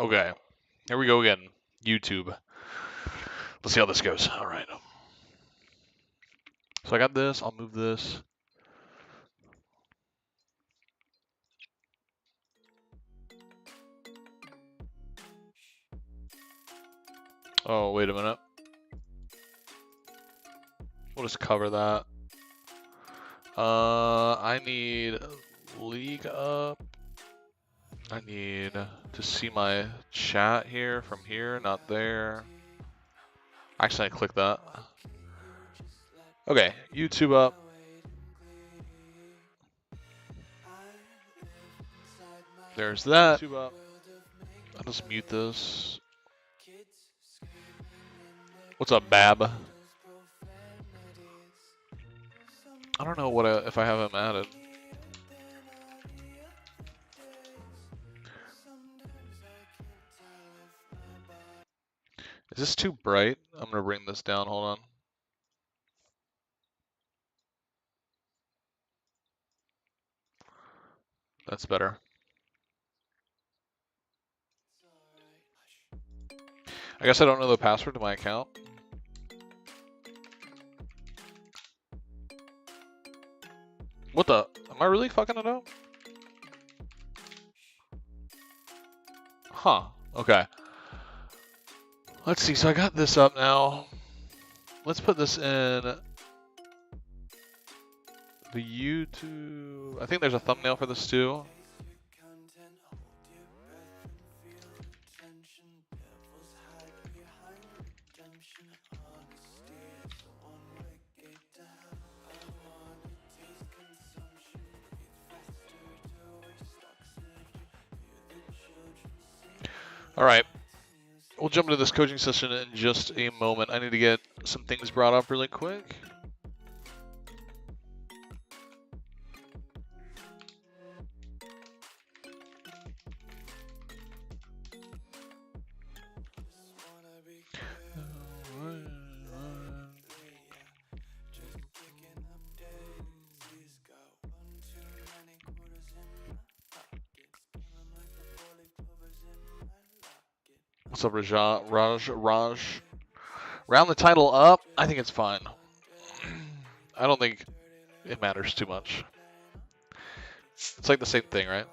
Okay, here we go again. YouTube. Let's see how this goes. All right. So I got this. I'll move this. Oh, wait a minute. We'll just cover that. I need league up. I need to see my chat here from here, not there. Actually, I clicked that. Okay, YouTube up. There's that. I'll just mute this. What's up, Bab? I don't know what if I have him added. Is this too bright? I'm gonna bring this down. Hold on. That's better. I guess I don't know the password to my account. What the? Am I really fucking it up? Huh. Okay. Let's see. So I got this up now. Let's put this in the YouTube. I think there's a thumbnail for this too. All right. We'll jump into this coaching session in just a moment. I need to get some things brought up really quick. What's up, Raj? Round the title up. I think it's fine. I don't think it matters too much. It's like the same thing, right?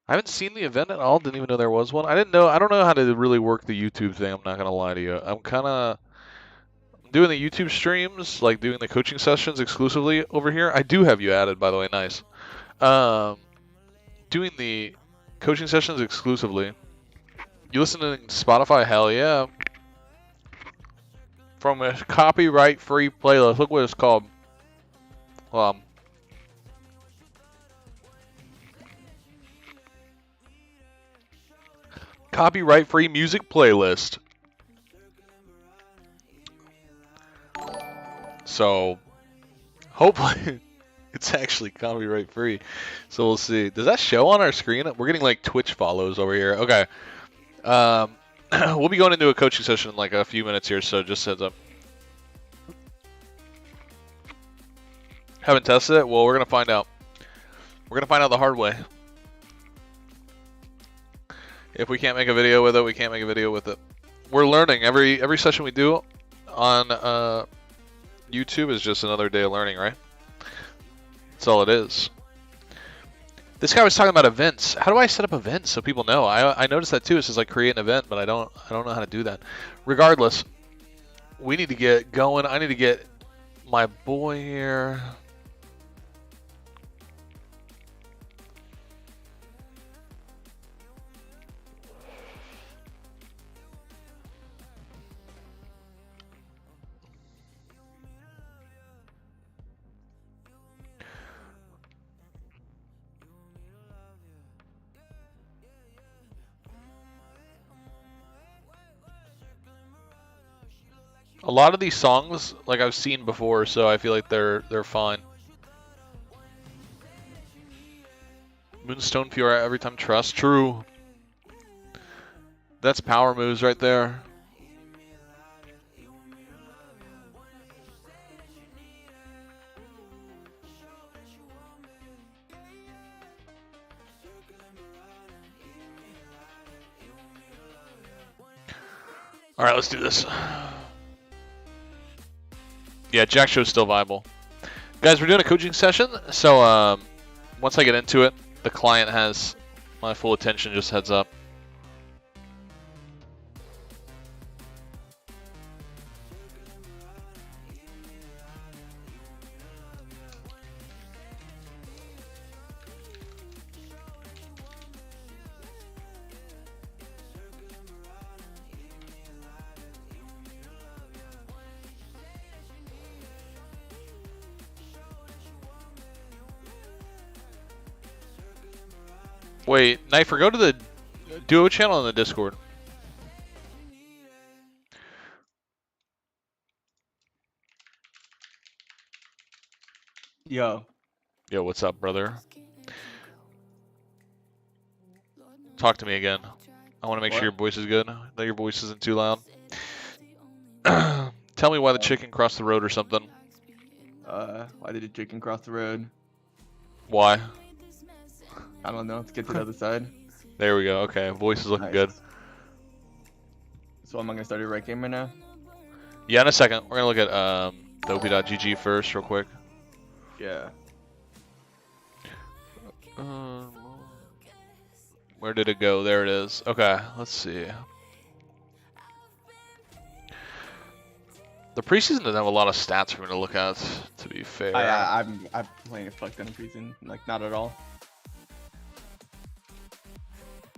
I haven't seen the event at all. Didn't even know there was one. I don't know how to really work the YouTube thing. I'm not gonna lie to you. I'm kind of doing the YouTube streams, like doing the coaching sessions exclusively over here. I do have you added, by the way. Nice. Doing the coaching sessions exclusively. You listen to Spotify? Hell yeah. From a copyright-free playlist. Look what it's called. Copyright-free music playlist. So, hopefully, it's actually copyright-free. So we'll see. Does that show on our screen? We're getting like Twitch follows over here. Okay. We'll be going into a coaching session in like a few minutes here, so just heads up. Haven't tested it? Well, we're gonna find out. We're gonna find out the hard way. If we can't make a video with it, we can't make a video with it. We're learning. Every session we do on YouTube is just another day of learning, right? That's all it is. This guy was talking about events. How do I set up events so people know? I noticed that too. It says like create an event, but I don't know how to do that. Regardless, we need to get going. I need to get my boy here. A lot of these songs, like I've seen before, so I feel like they're fine. Moonstone Fiora every time trust. True. That's power moves right there. All right, let's do this. Yeah, Jack Show's still viable. Guys, we're doing a coaching session, so once I get into it, the client has my full attention, just heads up. Wait, Knifer, go to the Duo channel in the Discord. Yo. Yo, what's up, brother? Talk to me again. I want to make sure your voice is good, that your voice isn't too loud. Tell me why the chicken crossed the road or something. Why did a chicken cross the road? Why? I don't know. Let's get to the other side. There we go. Okay, voice is looking Nice. good. So am I gonna start a right game right now? Yeah, in a second. We're gonna look at the op.gg first, real quick. Yeah. Where did it go? There it is. Okay, let's see. The preseason doesn't have a lot of stats for me to look at, to be fair. I'm playing a fuck ton of preseason. Like, not at all.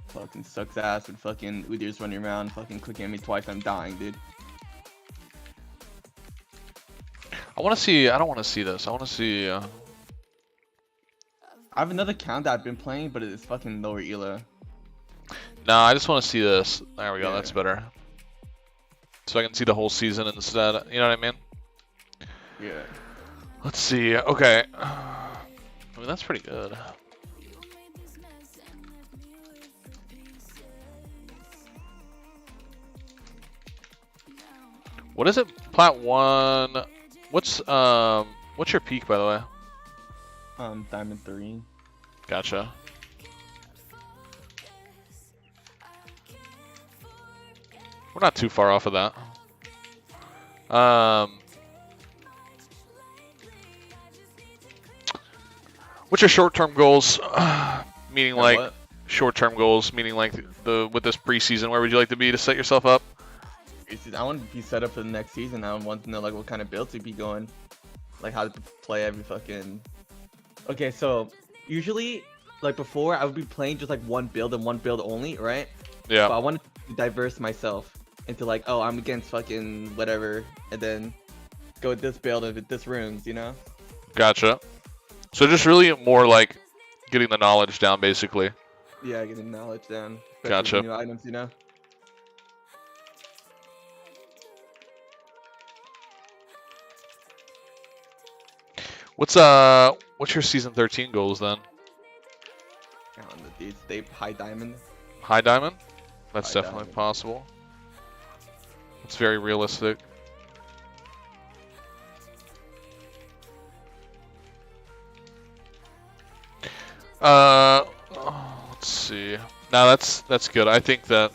Fucking sucks ass and fucking Udyr's running around fucking clicking at me twice. I'm dying, dude. I want to see. I don't want to see this. I want to see. I have another count that I've been playing, but it's fucking lower elo. No, I just want to see this. There we go. Yeah. That's better. So I can see the whole season instead. You know what I mean? Yeah. Let's see. Okay. I mean, that's pretty good. What is it? Plat 1. What's your peak, by the way? Diamond 3. Gotcha. We're not too far off of that. What's your short-term goals? Meaning like What? short-term goals, meaning like with this preseason, where would you like to be to set yourself up? I want to be set up for the next season. I want to know like what kind of build to be going, like how to play every fucking. Okay, so usually like before I would be playing just like one build and one build only, right? Yeah. But I wanted to diverse myself into like, oh, I'm against fucking whatever, and then go with this build and with this runes, you know? Gotcha. So just really more like getting the knowledge down, basically. Yeah, getting knowledge down. especially Gotcha. with new items, you know? What's your season 13 goals then? I don't know, dude. Stay high diamond. High diamond? That's High definitely diamond. possible. It's very realistic. Let's see. No, that's good. I think that.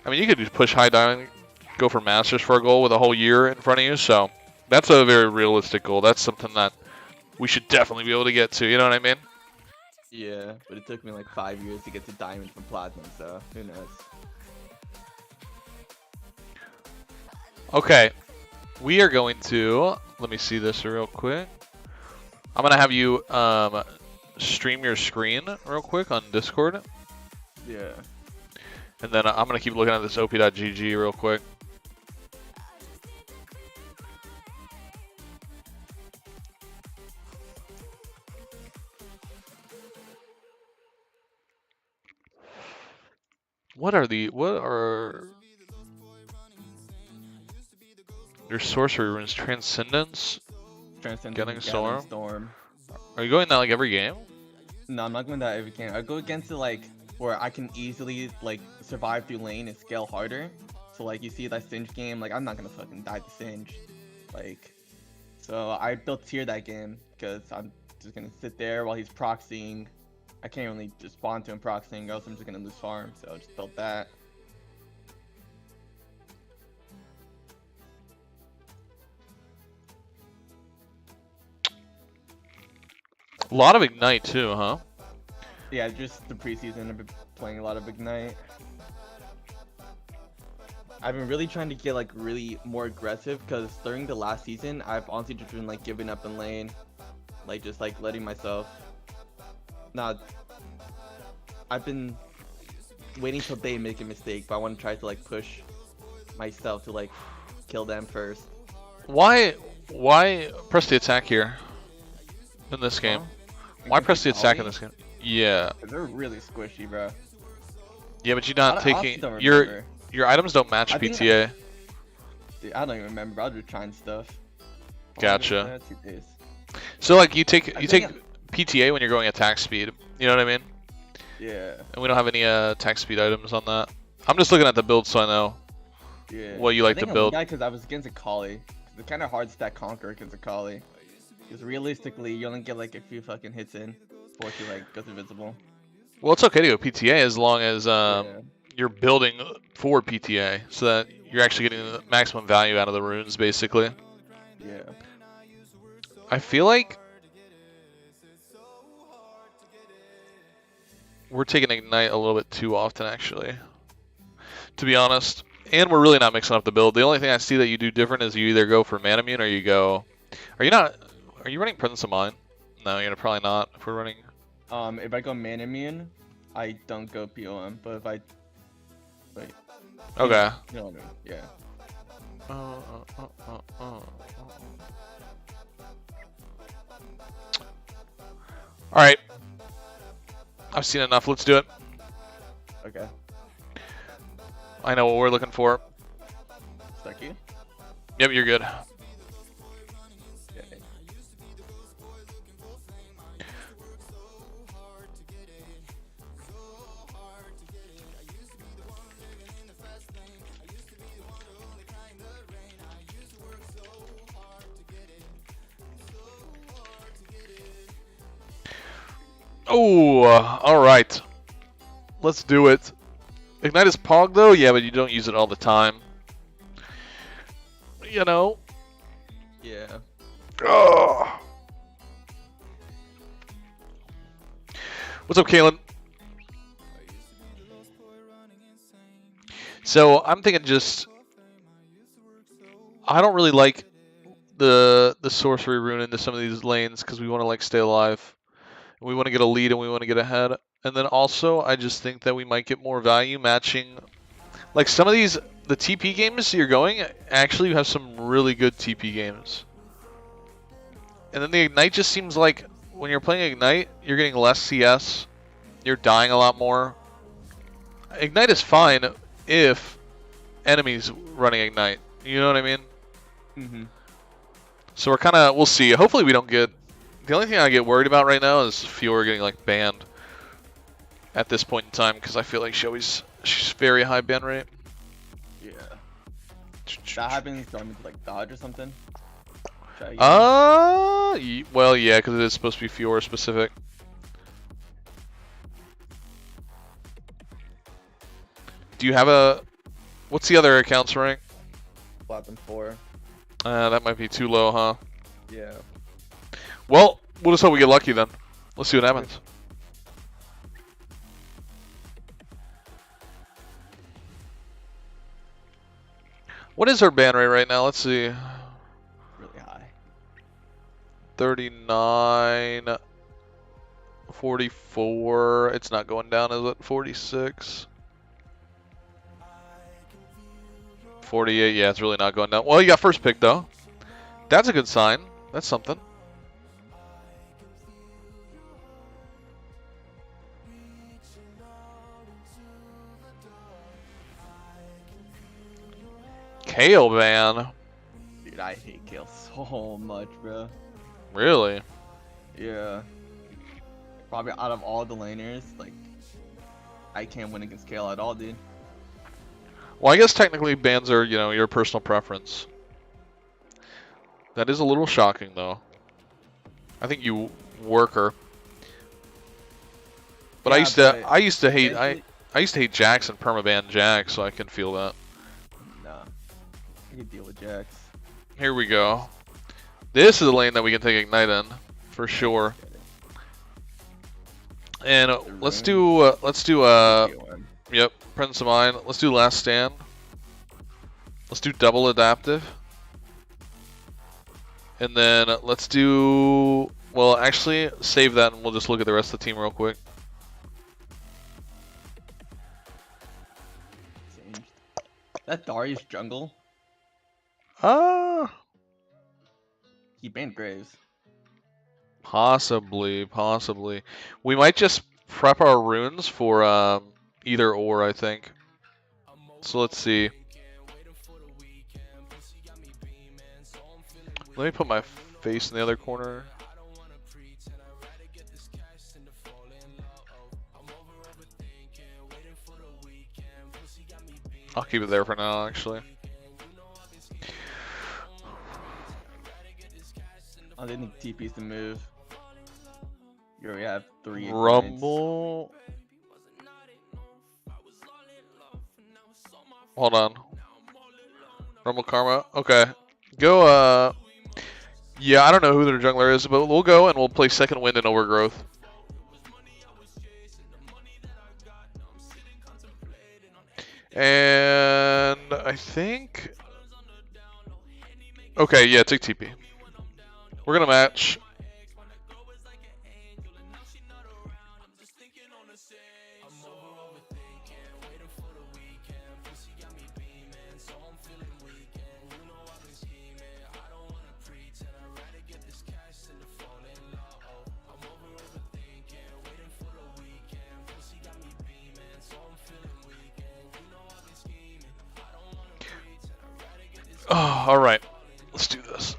I mean, you could just push high diamond, go for masters for a goal with a whole year in front of you. So that's a very realistic goal. That's something that we should definitely be able to get to. You know what I mean? Yeah, but it took me like 5 years to get to diamond from platinum, so who knows? Okay, we are going to. Let me see this real quick. I'm gonna have you stream your screen real quick on Discord. Yeah. And then I'm going to keep looking at this op.gg real quick. What are your sorcery runes? Transcendence? Getting Storm? Are you going that like every game? No, I'm not going that every game. I go against it like where I can easily like survive through lane and scale harder. So like you see that Singe game, like I'm not gonna fucking die to Singe. Like, so I built tier that game because I'm just gonna sit there while he's proxying. I can't really respond to him proxying, else I'm just gonna lose farm. So I just built that. A lot of Ignite too, huh? Yeah, just the preseason. I've been playing a lot of Ignite. I've been really trying to get like really more aggressive because during the last season, I've honestly just been like giving up in lane, like just like letting myself. Nah, I've been waiting till they make a mistake, but I want to try to like push myself to like kill them first. Why press the attack here in this game? Huh? Why press the Against attack in Ollie? this game? Yeah. They're really squishy, bro. Yeah, but you're I not honestly taking don't your remember. items don't match I think PTA. Dude, I don't even remember. I was just trying stuff. Gotcha. 2 days. So like you take I think PTA when you're going attack speed. You know what I mean? Yeah. And we don't have any attack speed items on that. I'm just looking at the build so I know Yeah. what you like to build. Because I was against a Kali. It's kind of hard to stack Conquer against a Kali. Because realistically, you only get like a few fucking hits in before she like goes invisible. Well, it's okay to go PTA as long as Yeah. you're building for PTA, so that you're actually getting the maximum value out of the runes, basically. Yeah. I feel like we're taking Ignite a little bit too often, actually, to be honest. And we're really not mixing up the build. The only thing I see that you do different is you either go for Manamune or you go... Are you running Presence of Mind? No, you're probably not. If we're running... If I go Manamune, I don't go POM. But if I... Wait. Okay. You know what I mean? Yeah. Alright. I've seen enough. Let's do it. Okay. I know what we're looking for. Stuck you? Yep, you're good. Okay. Oh, alright. Let's do it. Ignite is Pog though? Yeah, but you don't use it all the time. You know? Yeah. Ugh. What's up, Kalen? So I'm thinking just I don't really like the sorcery rune into some of these lanes because we want to like stay alive. We want to get a lead and we want to get ahead. And then also I just think that we might get more value matching like some of these the TP games you're going actually you have some really good TP games. And then the Ignite just seems like when you're playing Ignite, you're getting less CS. You're dying a lot more. Ignite is fine if enemies running Ignite. You know what I mean? Mm-hmm. So we'll see. Hopefully we don't get... The only thing I get worried about right now is Fiora getting like banned at this point in time because I feel like she's very high ban rate. Yeah. That happens, do I need to like dodge or something? Well, yeah, because it is supposed to be Fiora specific. Do you have a... What's the other account's rank? Platinum 4. That might be too low, huh? Yeah. Well, we'll just hope we get lucky then. Let's see what happens. What is her ban rate right now? Let's see. Really high. 39, 44. It's not going down, is it? 46. 48, yeah, it's really not going down. Well, you got first pick, though. That's a good sign. That's something. Kale ban. Dude, I hate Kale so much, bro. Really? Yeah. Probably out of all the laners, like, I can't win against Kale at all, dude. Well, I guess technically bans are, your personal preference. That is a little shocking, though. I think you work her. But Yeah, I used to hate eventually- I used to hate Jax and permaban Jax, so I can feel that. Nah. I can deal with Jax. Here we go. This is a lane that we can take Ignite in, for sure. And let's do yep, Presence of Mind. Let's do Last Stand. Let's do double adaptive. And then let's do, well, actually save that and we'll just look at the rest of the team real quick. That Darius jungle. He banned Graves. Possibly. We might just prep our runes for either or, I think. So let's see. Let me put my face in the other corner. I'll keep it there for now, actually. I didn't think TP's the move. You already have 3 Rumble. Hold on. Rumble Karma. Okay. Go, yeah, I don't know who their jungler is, but we'll go and we'll play Second Wind and Overgrowth. And I think... Okay, yeah, take TP. We're gonna match. Oh, all right, let's do this.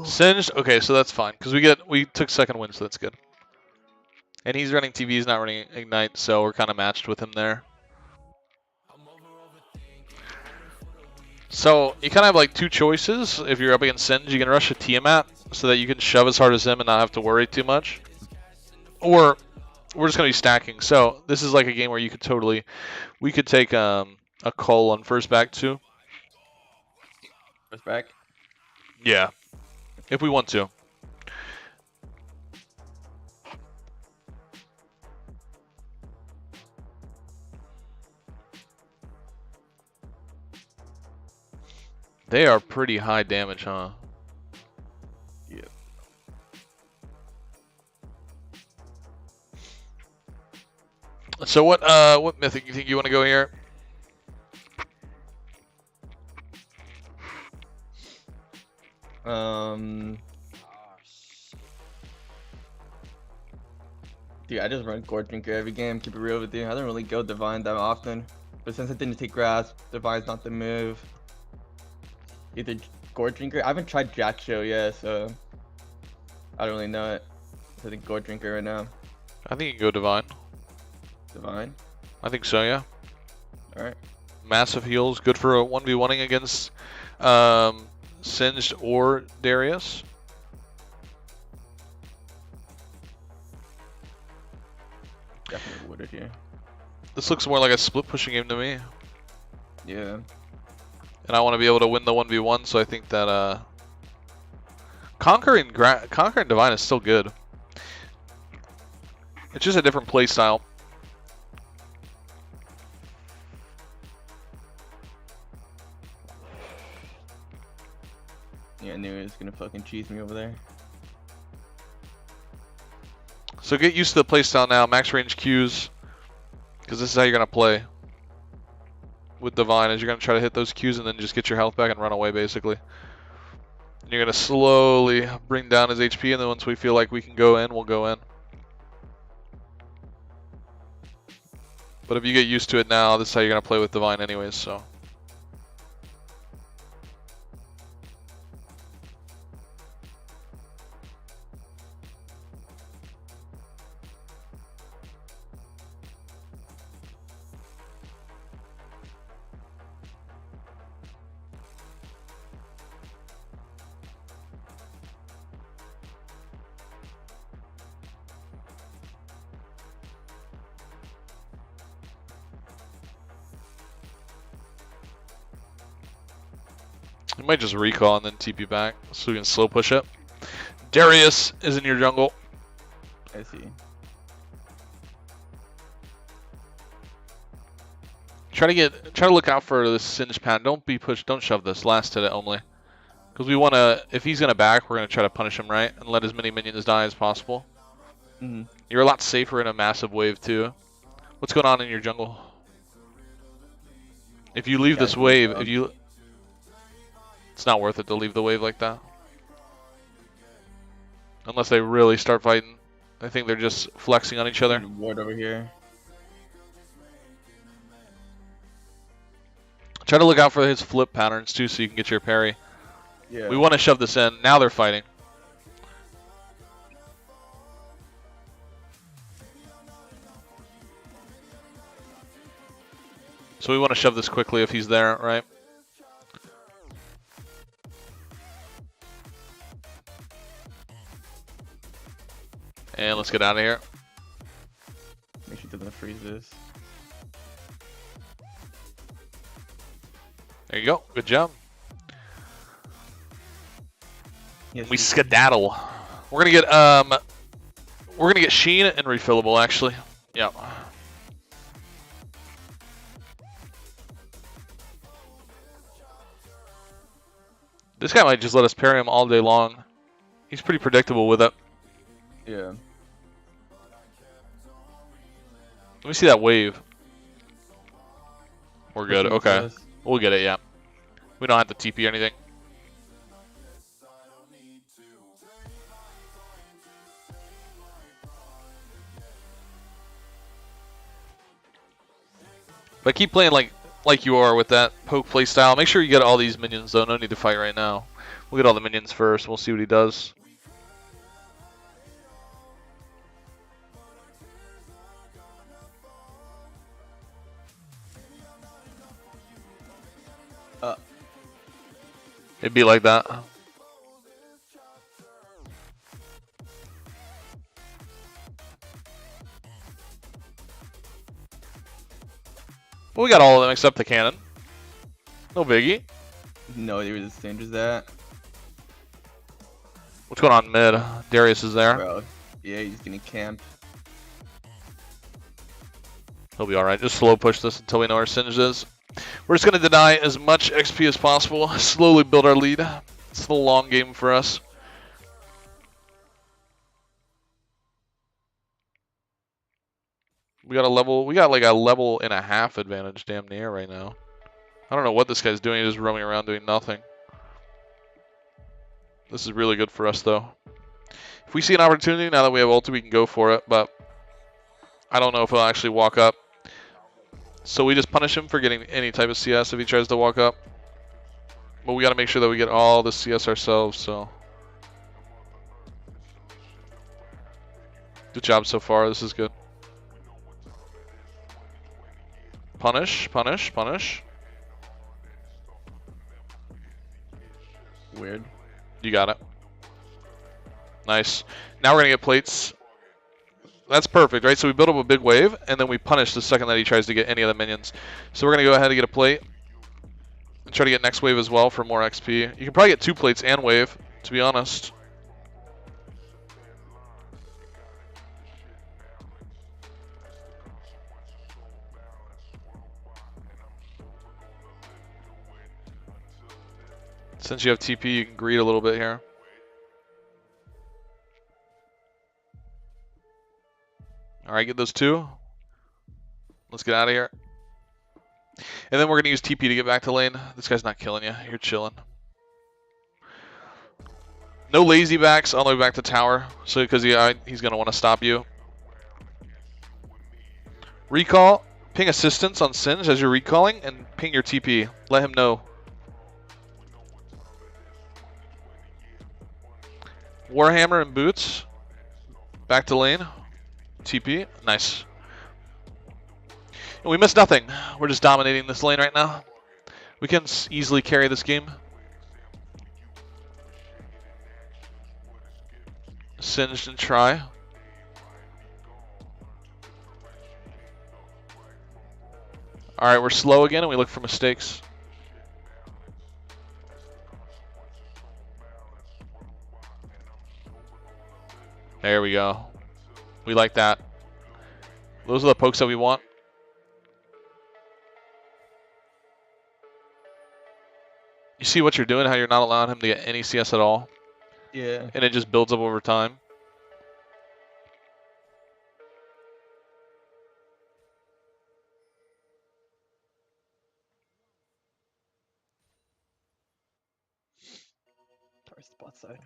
Singed. Okay, so that's fine because we took Second Wind, so that's good. And he's running TV, he's not running Ignite, so we're kind of matched with him there. So you kind of have like two choices. If you're up against Singed, you can rush a Tiamat so that you can shove as hard as him and not have to worry too much. Or we're just gonna be stacking. So this is like a game where you could totally, we could take a call on first back too. First back? Yeah, if we want to. They are pretty high damage, huh? Yeah. So what mythic you think you want to go here? Dude, I just run Gore Drinker every game, keep it real with you. I don't really go Divine that often. But since I didn't take Grasp, Divine's not the move. Either Gore Drinker, I haven't tried Jack Show yet, so I don't really know it. I think Gore Drinker right now. I think you can go Divine. Divine? I think so, yeah. Alright. Massive heals, good for a 1v1ing against Singed or Darius. Definitely would it here. This looks more like a split pushing game to me. Yeah. And I want to be able to win the 1v1, so I think that Conquering Divine is still good. It's just a different play style. Yeah, I knew he was gonna fucking cheese me over there. So get used to the playstyle now, max range Qs, because this is how you're going to play with Divine, is you're going to try to hit those Qs and then just get your health back and run away, basically. And you're going to slowly bring down his HP, and then once we feel like we can go in, we'll go in. But if you get used to it now, this is how you're going to play with Divine anyways, so... You might just recall and then TP back so we can slow push it. Darius is in your jungle. I see. Try to look out for this Singe pattern. Don't be pushed. Don't shove this. Last hit it only. Because we want to, if he's going to back, we're going to try to punish him, right? And let as many minions die as possible. You're a lot safer in a massive wave, too. What's going on in your jungle? If you leave this wave, it's not worth it to leave the wave like that. Unless they really start fighting. I think they're just flexing on each other. Ward over here. Try to look out for his flip patterns, too, so you can get your parry. Yeah. We want to shove this in. Now they're fighting. So we want to shove this quickly if he's there, right? And let's get out of here. Make sure he doesn't freeze this. There you go. Good job. Yes, We skedaddle. We're gonna get Sheen and refillable actually. Yep. This guy might just let us parry him all day long. He's pretty predictable with it. Yeah. Let me see that wave. We're good. Okay. We'll get it, yeah. We don't have to TP or anything. But keep playing like you are with that poke play style. Make sure you get all these minions though. No need to fight right now. We'll get all the minions first. We'll see what he does. It'd be like that. Well, we got all of them except the cannon. No biggie. No idea where the Singe is at. What's going on mid? Darius is there. Bro. Yeah, he's getting camped. He'll be alright. Just slow push this until we know where Singe is. We're just going to deny as much XP as possible. Slowly build our lead. It's the long game for us. We got like a level and a half advantage damn near right now. I don't know what this guy's doing. He's just roaming around doing nothing. This is really good for us though. If we see an opportunity now that we have ulti, we can go for it, but I don't know if he'll actually walk up. So we just punish him for getting any type of CS if he tries to walk up. But we got to make sure that we get all the CS ourselves, so. Good job so far, this is good. Punish, punish, punish. Weird. You got it. Nice. Now we're going to get plates. That's perfect, right? So we build up a big wave, and then we punish the second that he tries to get any of the minions. So we're going to go ahead and get a plate. And try to get next wave as well for more XP. You can probably get 2 plates and wave, to be honest. Since you have TP, you can greed a little bit here. Alright, get those 2. Let's get out of here. And then we're going to use TP to get back to lane. This guy's not killing you. You're chilling. No lazy backs all the way back to tower. So because he's going to want to stop you. Recall. Ping assistance on Singe as you're recalling. And ping your TP. Let him know. Warhammer and boots. Back to lane. TP. Nice. And we missed nothing. We're just dominating this lane right now. We can easily carry this game. Singed and try. Alright, we're slow again and we look for mistakes. There we go. We like that. Those are the pokes that we want. You see what you're doing, how you're not allowing him to get any CS at all? Yeah. And it just builds up over time. Towards the bot side.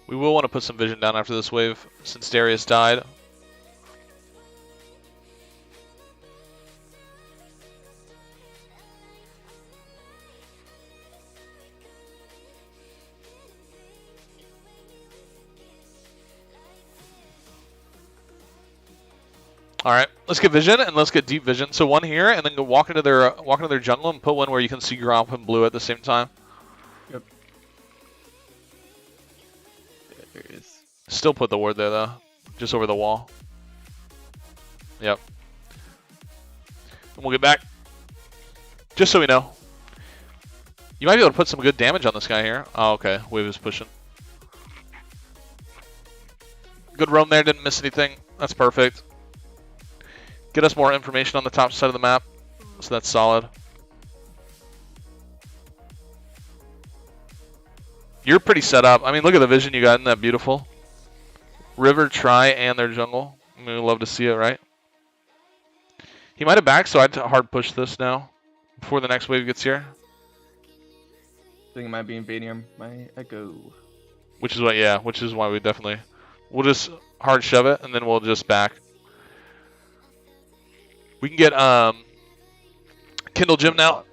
We will want to put some vision down after this wave, since Darius died. All right, let's get vision and let's get deep vision. So one here, and then go walk into their jungle and put one where you can see Gromp and Blue at the same time. Yep. Yeah, there it is. Still put the ward there though, just over the wall. Yep. And we'll get back. Just so we know. You might be able to put some good damage on this guy here. Oh, okay. Wave is pushing. Good roam there. Didn't miss anything. That's perfect. Get us more information on the top side of the map. So that's solid. You're pretty set up. I mean, look at the vision you got. Isn't that beautiful? River, Tri, and their jungle. I mean, we'd love to see it, right? He might have backed, so I'd hard push this now before the next wave gets here. I think it might be invading my echo. Which is what, yeah, which is why we definitely, we'll just hard shove it and then we'll just back. We can get Kindle Gym now.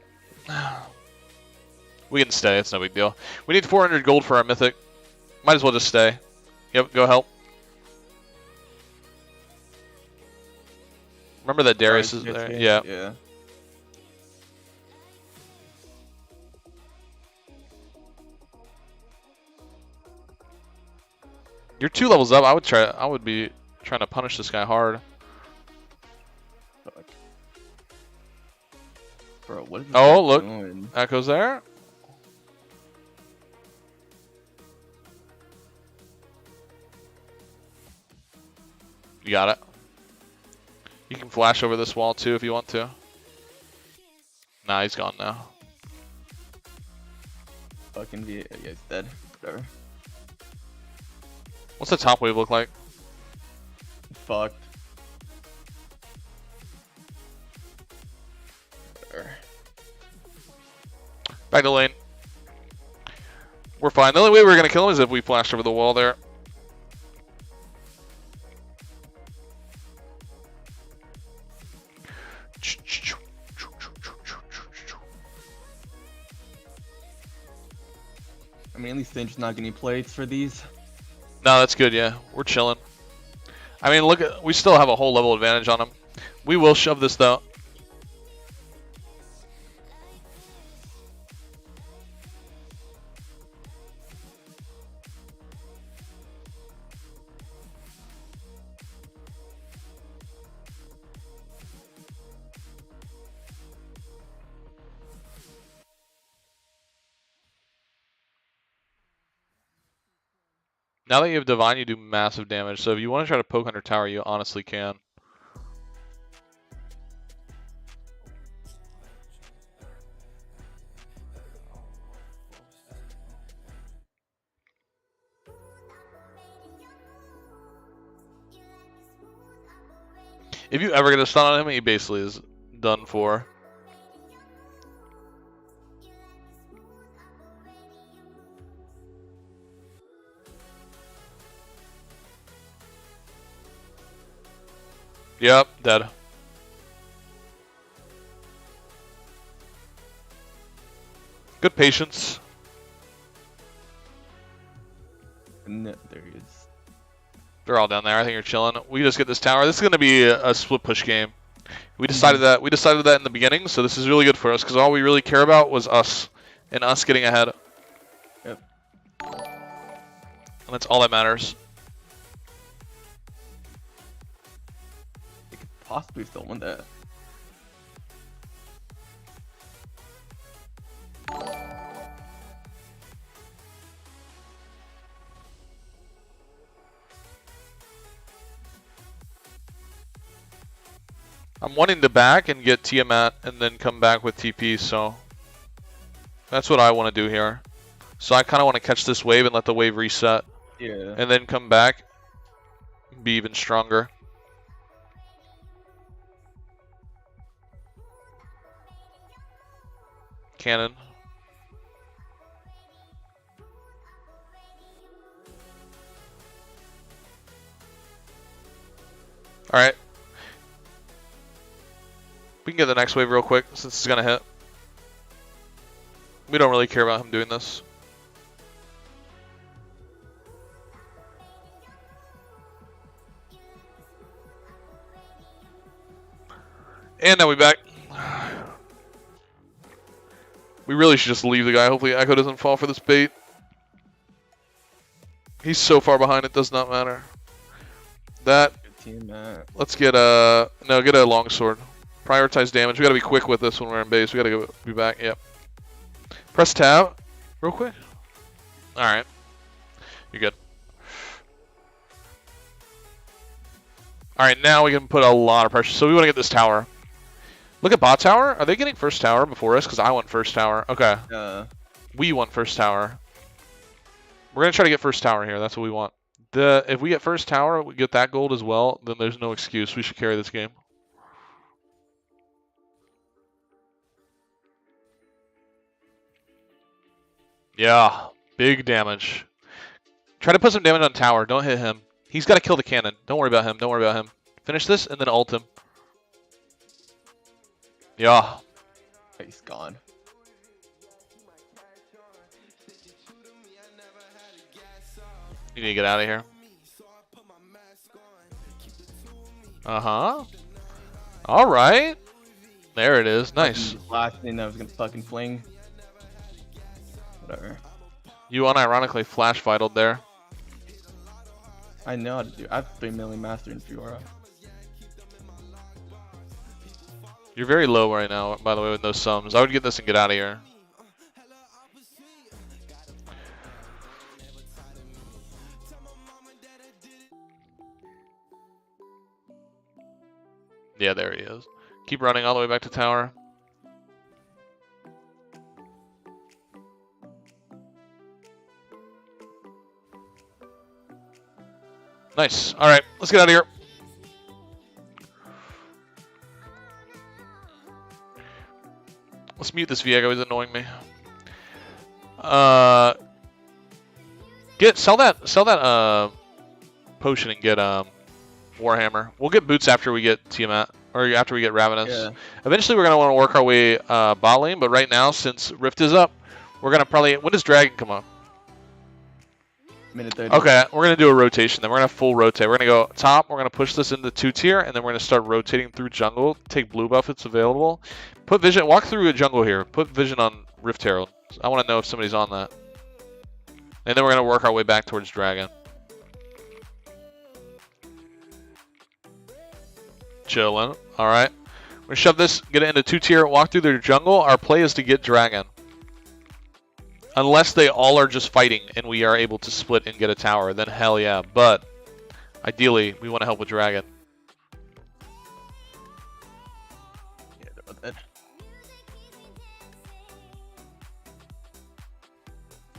We can stay, it's no big deal. We need 400 gold for our mythic. Might as well just stay. Yep, go help. Remember that Darius is there? Yeah. Yeah. You're 2 levels up. I would be trying to punish this guy hard. Fuck. Bro, what is this Oh, guy look. doing? Echo's there. You got it. You can flash over this wall too if you want to. Nah, he's gone now. Fucking yeah, he's dead. Whatever. What's the top wave look like? Fucked. Whatever. Back to lane. We're fine. The only way we're going to kill him is if we flash over the wall there. I mean, at least Singe's not getting plates for these. No, that's good, yeah. We're chilling. I mean, look, we still have a whole level advantage on him. We will shove this, though. Now that you have Divine, you do massive damage. So if you want to try to poke under tower, you honestly can. If you ever get a stun on him, he basically is done for. Yep, dead. Good patience. No, there he is. They're all down there. I think you're chilling. We just get this tower. This is going to be a split push game. We decided that. We decided that in the beginning, so this is really good for us because all we really care about was us and us getting ahead. Yep. And that's all that matters. They could possibly still win that. I'm wanting to back and get Tiamat and then come back with TP, so that's what I want to do here. So I kind of want to catch this wave and let the wave reset. Yeah. And then come back, be even stronger. Cannon. Alright. We can get the next wave real quick since it's going to hit. We don't really care about him doing this. And now we back. We really should just leave the guy. Hopefully Echo doesn't fall for this bait. He's so far behind it does not matter. That. Let's get a get a longsword. Prioritize damage. We gotta be quick with this when we're in base. We gotta be back. Yep. Press tab, real quick. All right. You're good. All right, now we can put a lot of pressure. So we want to get this tower. Look at bot tower. Are they getting first tower before us? Because I want first tower. Okay. We want first tower. We're gonna try to get first tower here. That's what we want. If we get first tower, we get that gold as well, then there's no excuse. We should carry this game. Yeah, big damage. Try to put some damage on tower. Don't hit him. He's got to kill the cannon. Don't worry about him. Don't worry about him. Finish this and then ult him. Yeah. He's gone. You need to get out of here. Uh-huh. All right. There it is. Nice. Last thing I was going to fucking fling. Whatever. You unironically flash vitaled there. I know how to do. I have 3 million master in Fiora. You're very low right now, by the way, with those sums. I would get this and get out of here. Yeah, there he is. Keep running all the way back to tower. Nice. All right, let's get out of here. Let's mute this Viego. He's annoying me. Sell that potion and get Warhammer. We'll get boots after we get Tiamat, or after we get Ravenous. Yeah. Eventually, we're gonna want to work our way bot lane, but right now, since Rift is up, we're gonna probably. When does Dragon come up? Minute 30. Okay, we're gonna do a rotation. Then we're gonna full rotate. We're gonna go top. We're gonna push this into 2-tier, and then we're gonna start rotating through jungle. Take blue buff if it's available. Put vision. Walk through a jungle here. Put vision on Rift Herald. I want to know if somebody's on that. And then we're gonna work our way back towards Dragon. Chillin'. All right. We're gonna shove this. Get it into 2-tier. Walk through their jungle. Our play is to get Dragon. Unless they all are just fighting and we are able to split and get a tower, then hell yeah. But ideally, we want to help with Dragon. Yeah, about that.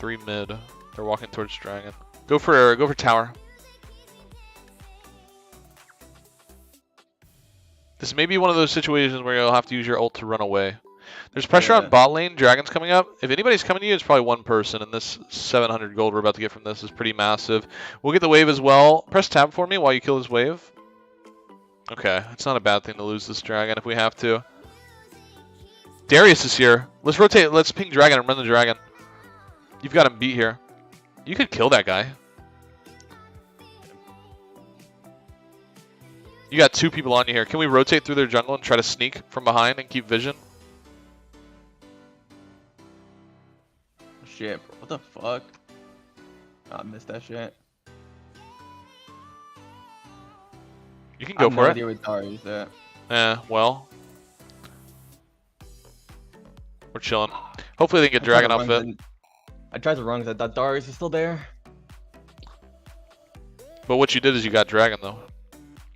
3 mid. They're walking towards Dragon. Go for tower. This may be one of those situations where you'll have to use your ult to run away. There's pressure on bot lane. Dragon's coming up. If anybody's coming to you, it's probably one person, and this 700 gold we're about to get from this is pretty massive. We'll get the wave as well. Press tab for me while you kill this wave. Okay, it's not a bad thing to lose this Dragon if we have to. Darius is here. Let's rotate. Let's ping Dragon and run the Dragon. You've got him beat here. You could kill that guy. You got 2 people on you here. Can we rotate through their jungle and try to sneak from behind and keep vision? Shit, bro. What the fuck? I missed that shit. You can I go have for no it. idea where Darius at. Well. We're chilling. Hopefully they can get I tried to Dragon run, outfit. I tried to run because I thought Darius is still there. But what you did is you got Dragon though.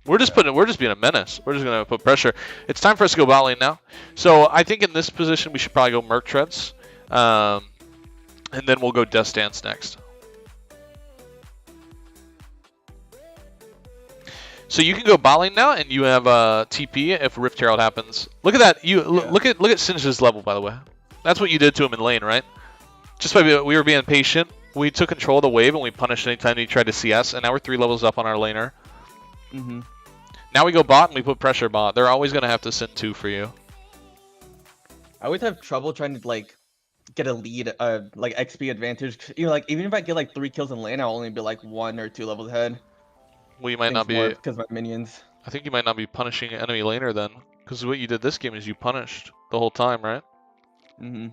We're just being a menace. We're just gonna put pressure. It's time for us to go bot lane now. So I think in this position we should probably go Merc Treads. And then we'll go Death Dance next. So you can go bot lane now, and you have TP if Rift Herald happens. Look at that! Look at Singe's level, by the way. That's what you did to him in lane, right? Just by we were being patient. We took control of the wave and we punished anytime he tried to CS, and now we're 3 levels up on our laner. Mm-hmm. Now we go bot and we put pressure bot. They're always gonna have to send 2 for you. I always have trouble trying to like get a lead, like XP advantage. You know, like even if I get like 3 kills in lane, I'll only be like 1 or 2 levels ahead. Well, you might not be because my minions. I think you might not be punishing enemy laner then, because what you did this game is you punished the whole time, right? Mm-hmm.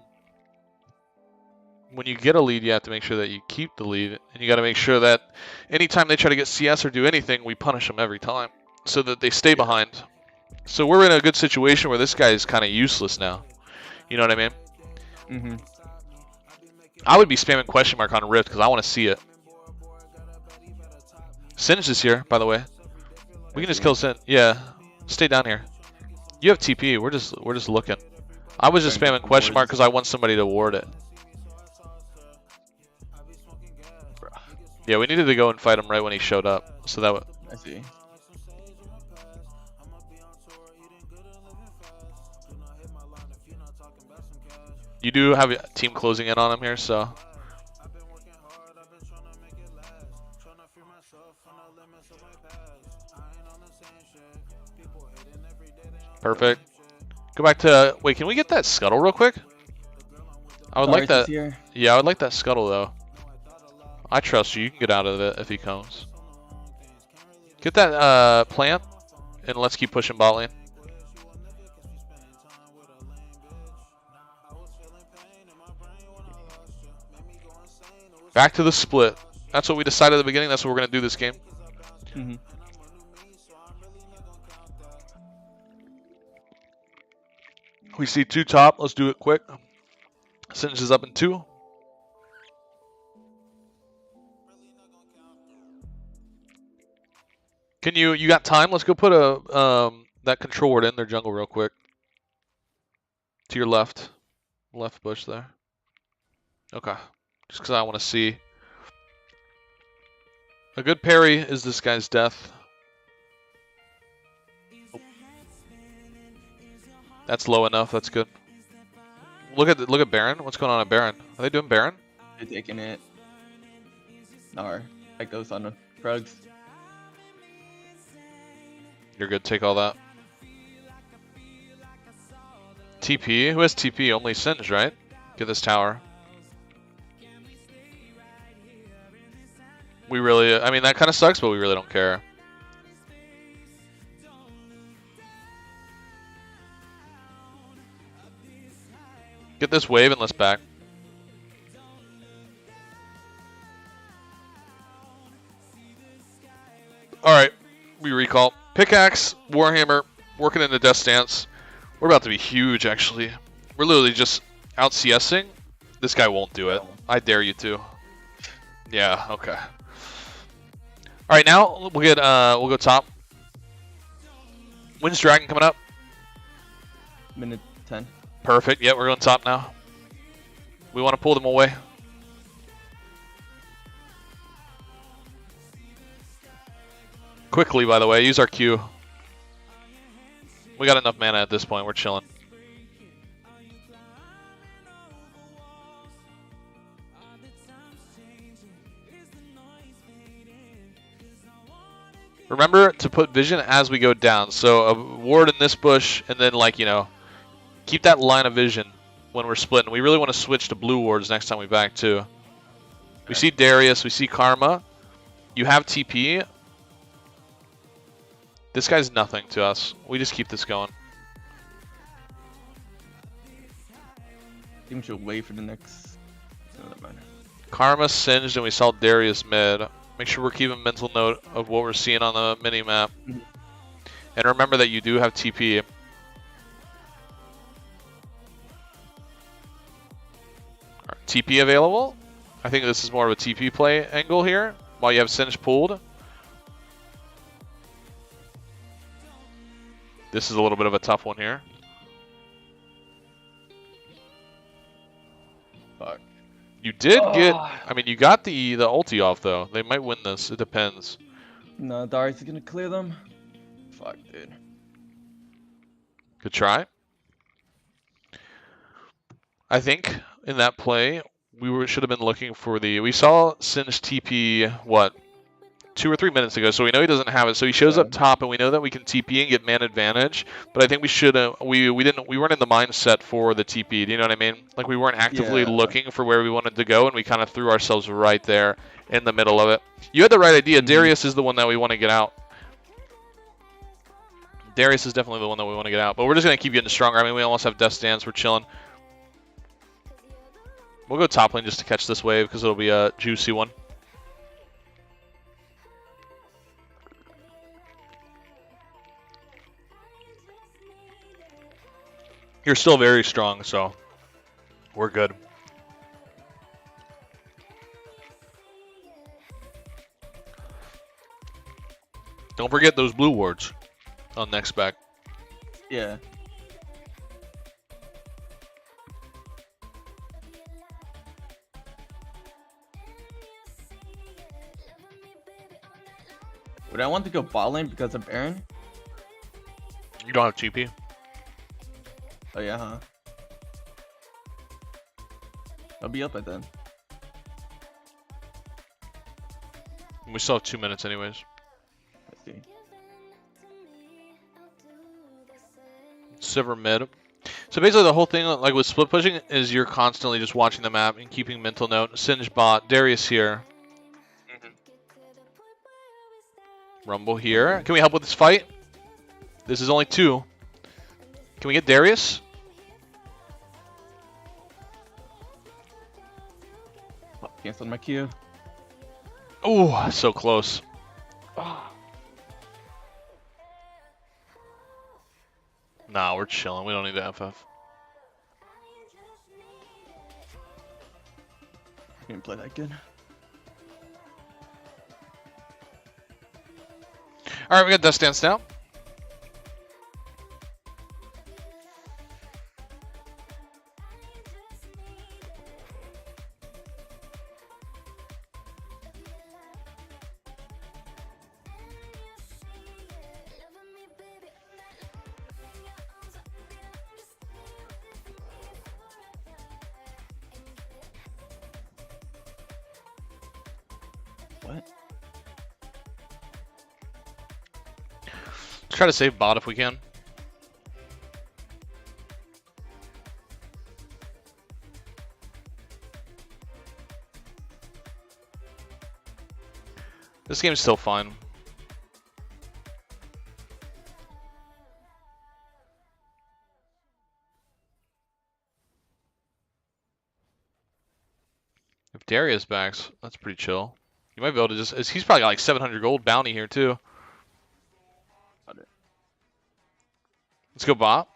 When you get a lead, you have to make sure that you keep the lead, and you got to make sure that anytime they try to get CS or do anything, we punish them every time, so that they stay behind. So we're in a good situation where this guy is kind of useless now. You know what I mean? Mm-hmm. I would be spamming question mark on Rift because I want to see it. Singe is here, by the way. We can just kill Singe. Yeah, stay down here. You have TP. We're just looking. I was just spamming question mark because I want somebody to ward it. Yeah, we needed to go and fight him right when he showed up. So that would. I see. You do have a team closing in on him here, so. Perfect. Go back to. Wait, can we get that scuttle real quick? I would like that. Yeah, I would like that scuttle though. I trust you. You can get out of it if he comes. Get that plant, and let's keep pushing bot lane. Back to the split. That's what we decided at the beginning. That's what we're going to do this game. Mm-hmm. We see 2 top. Let's do it quick. Singe is up in 2. Can you got time? Let's go put a that control ward in their jungle real quick. To your left. Left bush there. Okay. Just because I want to see. A good parry is this guy's death. Oh. That's low enough. That's good. Look at Baron. What's going on at Baron? Are they doing Baron? They're taking it. Or that goes on the Krugs. You're good. Take all that. TP. Who has TP? Only Singe, right? Get this tower. We really, I mean, that kind of sucks, but we really don't care. Get this wave and let's back. Alright, we recall. Pickaxe, Warhammer, working in the death stance. We're about to be huge, actually. We're literally just out CSing. This guy won't do it. I dare you to. Yeah, okay. All right, now we'll go top. When's Dragon coming up? Minute 10. Perfect. Yeah, we're going top now. We want to pull them away. Quickly, by the way, use our Q. We got enough mana at this point. We're chilling. Remember to put vision as we go down. So a ward in this bush, and then keep that line of vision when we're splitting. We really want to switch to blue wards next time we back too. Okay. We see Darius, we see Karma. You have TP. This guy's nothing to us. We just keep this going. I think we should wait for the next. No, that matter. Karma singed and we saw Darius mid. Make sure we're keeping mental note of what we're seeing on the mini map. And remember that you do have TP. Right, TP available. I think this is more of a TP play angle here while you have Singe pulled. This is a little bit of a tough one here. Fuck. You did get, I mean, you got the ulti off though. They might win this. It depends. No, Darius is gonna clear them. Fuck, dude. Good try. I think in that play we should have been looking for the. We saw Singe TP what 2 or 3 minutes ago, so we know he doesn't have it. So he shows up top, and we know that we can TP and get man advantage. But I think we should we weren't in the mindset for the TP. Do you know what I mean? Like we weren't actively looking for where we wanted to go, and we kind of threw ourselves right there in the middle of it. You had the right idea. Darius is the one that we want to get out. Darius is definitely the one that we want to get out. But we're just gonna keep getting stronger. I mean, we almost have Death Stance. We're chilling. We'll go top lane just to catch this wave because it'll be a juicy one. You're still very strong, so we're good. Don't forget those blue wards on next back. Yeah. Would I want to go bot lane because of Baron? You don't have TP. Oh yeah, huh? I'll be up by then. We still have 2 minutes anyways. Let's see. Sivir mid. So basically the whole thing, like with split pushing, is you're constantly just watching the map and keeping mental note. Singe bot, Darius here. Rumble here. Can we help with this fight? This is only 2. Can we get Darius? Oh, canceled my Q. Oh, so close. Nah, we're chilling. We don't need to FF. Didn't play that good. All right, we got Death Stance now. What? Let's try to save bot if we can. This game's still fun. If Darius backs, that's pretty chill. You might be able to just... He's probably got like 700 gold bounty here too. Let's go bot.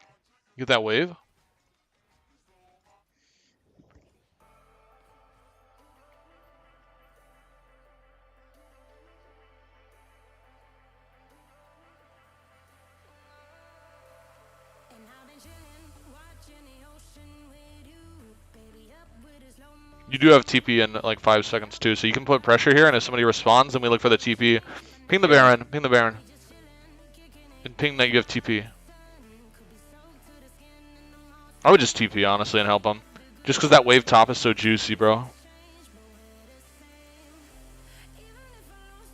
Get that wave. You do have TP in like 5 seconds too, so you can put pressure here, and if somebody responds, then we look for the TP. Ping the Baron, ping the Baron. And ping that you have TP. I would just TP, honestly, and help him. Just because that wave top is so juicy, bro.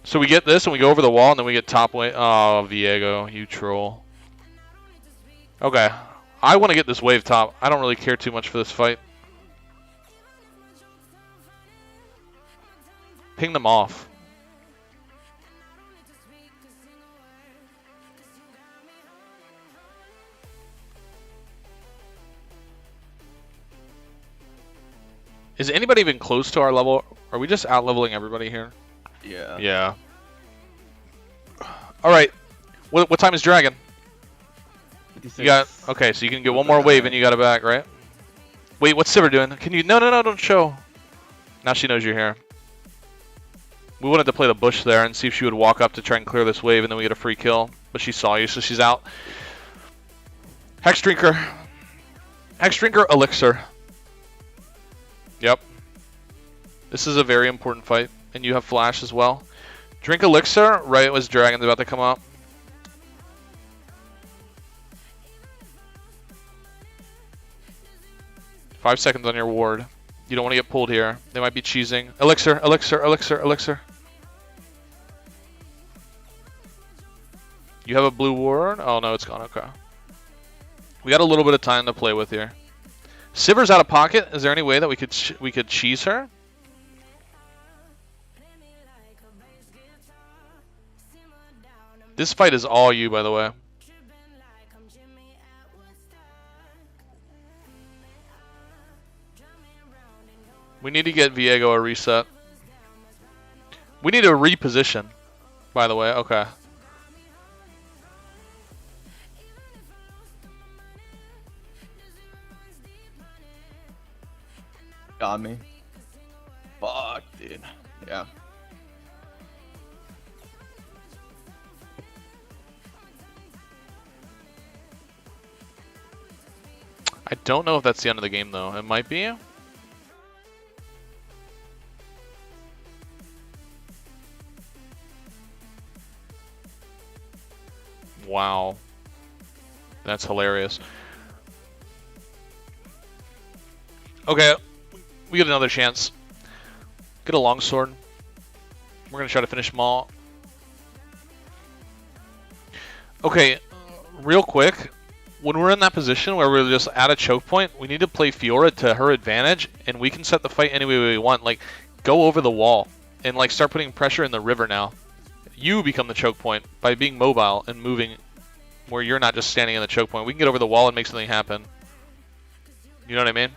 So we get this, and we go over the wall, and then we get top wave. Oh, Viego, you troll. Okay. I want to get this wave top. I don't really care too much for this fight. Ping them off. Is anybody even close to our level Are we just out-leveling everybody here? Yeah. Yeah. Alright. What time is Dragon? 56. You got... Okay, so you can get one more Alright. wave and you got it back, right? Wait, what's Sivir doing? Can you... No, don't show. Now she knows you're here. We wanted to play the bush there and see if she would walk up to try and clear this wave and then we get a free kill. But she saw you, so she's out. Hex Drinker. Hex Drinker Elixir. Yep. This is a very important fight. And you have flash as well. Drink Elixir right as Dragon's about to come up. Five seconds on your ward. You don't want to get pulled here. They might be cheesing. Elixir, Elixir, Elixir, Elixir. You have a blue ward? Oh no, it's gone. Okay. We got a little bit of time to play with here. Sivir's out of pocket. Is there any way that we could cheese her? This fight is all you, by the way. We need to get Viego a reset. We need a reposition, by the way. Okay. Got me. Fuck, dude. Yeah. I don't know if that's the end of the game, though. It might be. Wow. That's hilarious. Okay, we get another chance. Get a longsword. We're going to try to finish Maul. Okay, real quick. When we're in that position where we're just at a choke point, we need to play Fiora to her advantage, and we can set the fight any way we want. Like, go over the wall and like start putting pressure in the river now. You become the choke point by being mobile and moving where you're not just standing in the choke point. We can get over the wall and make something happen. You know what I mean?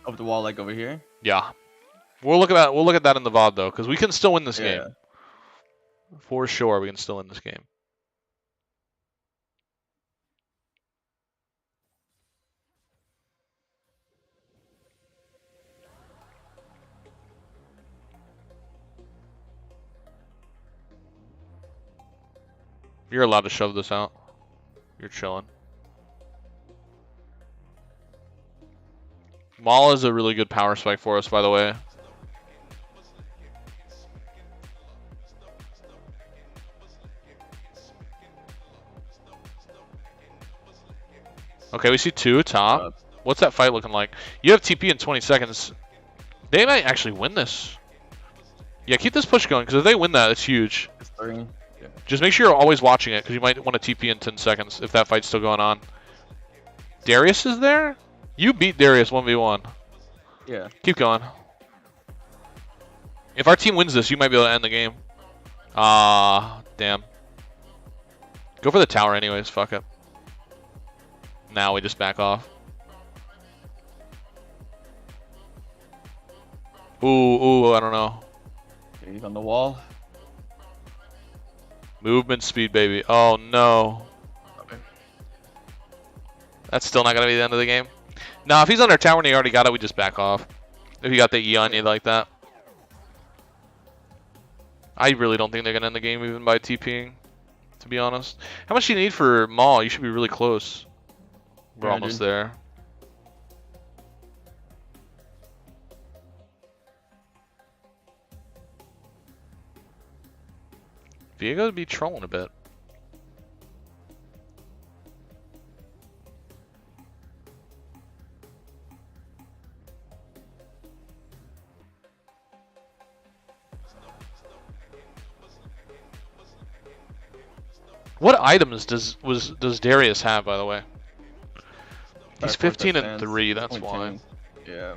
Over the wall, like over here? Yeah. We'll look at that in the VOD though, because we can still win this game. For sure, we can still win this game. You're allowed to shove this out. You're chilling. Maul is a really good power spike for us, by the way. Okay, we see two top. What's that fight looking like? You have TP in 20 seconds. They might actually win this. Yeah, keep this push going, because if they win that, it's huge. It's 3. Yeah. Just make sure you're always watching it, because you might want to TP in 10 seconds if that fight's still going on. Darius is there? You beat Darius 1v1. Yeah. Keep going. If our team wins this, you might be able to end the game. Ah, damn. Go for the tower anyways, fuck it. Now we just back off. Ooh, I don't know. Okay, he's on the wall. Movement speed, baby. Oh, no. Okay. That's still not going to be the end of the game. No, if he's under tower and he already got it, we just back off. If you got the E on you like that. I really don't think they're going to end the game even by TPing, to be honest. How much do you need for Maul? You should be really close. We're almost there. Viego would be trolling a bit. What items does Darius have, by the way? He's 15 and 3. That's why. Yeah.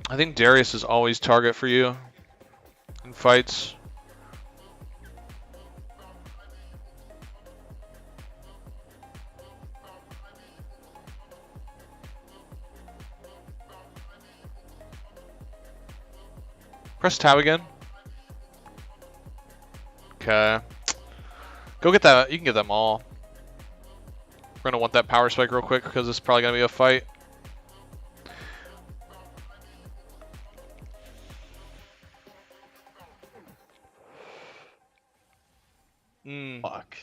I think Darius is always target for you in fights. Press tab again. Okay. Go get that. You can get them all. We're gonna want that power spike real quick because it's probably gonna be a fight. Fuck.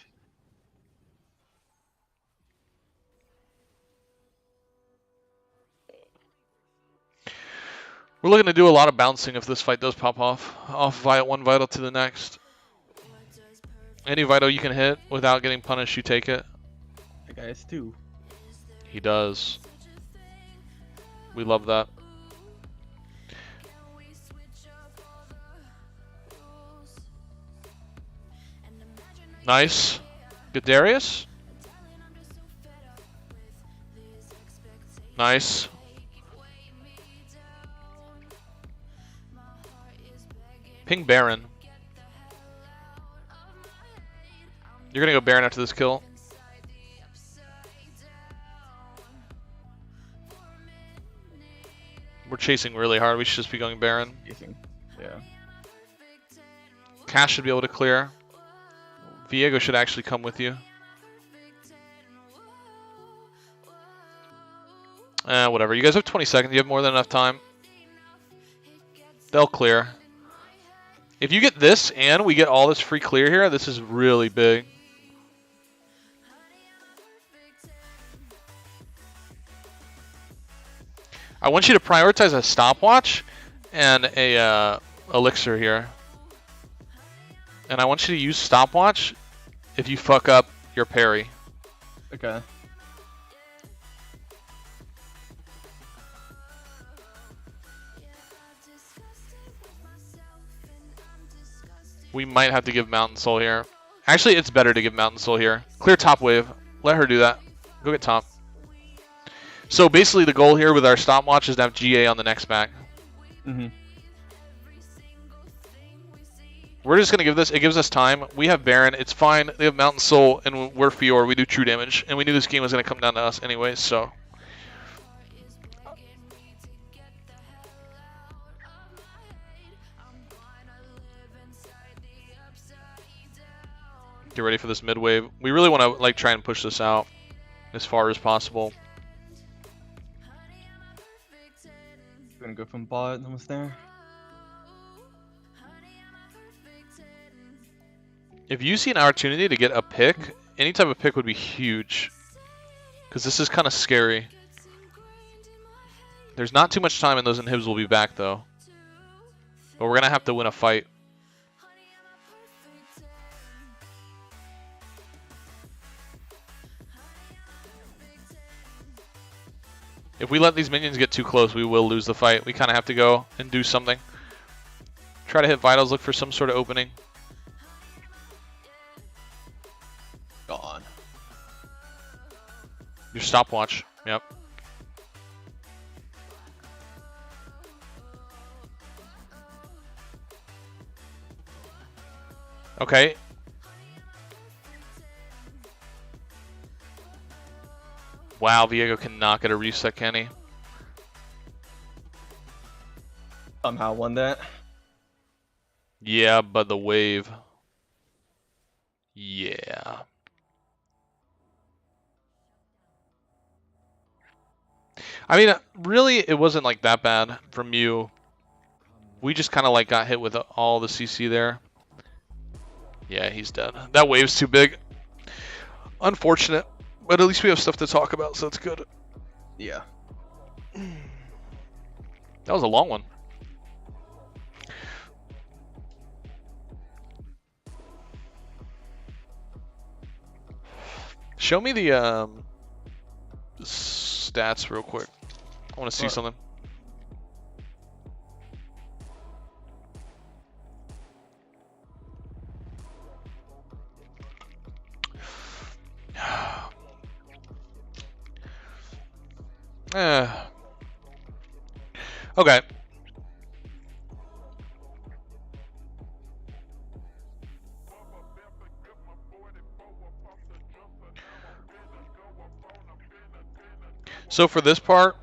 We're looking to do a lot of bouncing if this fight does pop off. One vital to the next. Any vital you can hit without getting punished, you take it. That guy is 2. He does. We love that. Nice. Good Darius. Nice. Ping Baron. You're gonna go Baron after this kill. We're chasing really hard. We should just be going Baron. Chasing. Yeah. Cash should be able to clear. Viego should actually come with you. Whatever. You guys have 20 seconds. You have more than enough time. They'll clear. If you get this and we get all this free clear here, this is really big. I want you to prioritize a stopwatch and a elixir here. And I want you to use stopwatch if you fuck up your parry. Okay. We might have to give Mountain Soul here. Actually, it's better to give Mountain Soul here. Clear top wave. Let her do that. Go get top. So basically the goal here with our stopwatch is to have GA on the next back. Mm-hmm. We're just going to give this, it gives us time. We have Baron, it's fine. They have Mountain Soul, and we're Fiora, we do true damage. And we knew this game was going to come down to us anyway, so. Get ready for this mid wave. We really want to like try and push this out as far as possible. Gonna go from bot, almost there. If you see an opportunity to get a pick, any type of pick would be huge. Because this is kind of scary. There's not too much time and those inhibs will be back though. But we're going to have to win a fight. If we let these minions get too close, we will lose the fight. We kind of have to go and do something. Try to hit vitals, look for some sort of opening. Gone. Your stopwatch. Yep. Okay. Wow, Viego cannot get a reset, can he? Somehow won that. Yeah, but the wave. Yeah. I mean, really, it wasn't like that bad from you. We just kind of like got hit with all the CC there. Yeah, he's dead. That wave's too big. Unfortunate, but at least we have stuff to talk about, so it's good. Yeah. That was a long one. Show me the stats real quick. I want to see something. Okay. So for this part,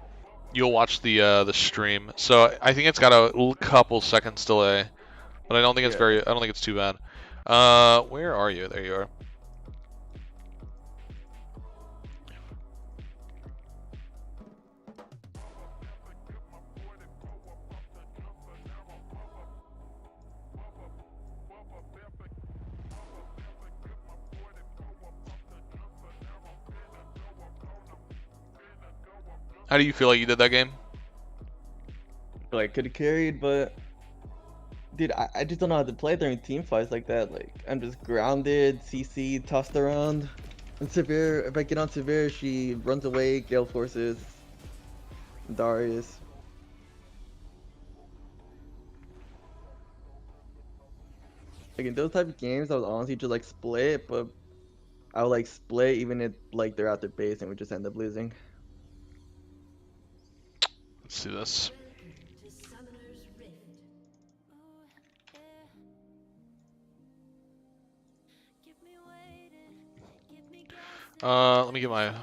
you'll watch the stream. So I think it's got a couple seconds delay, but I don't think it's I don't think it's too bad. Where are you? There you are. How do you feel like you did that game? Like, could have carried, but dude, I just don't know how to play during team fights like that. Like, I'm just grounded, CC, tossed around. And Severe, if I get on Severe, she runs away, Gale forces Darius. Like, in those type of games, I would honestly just like split, but I would like split even if like they're at their base and we just end up losing. Let's do this. Let me get my...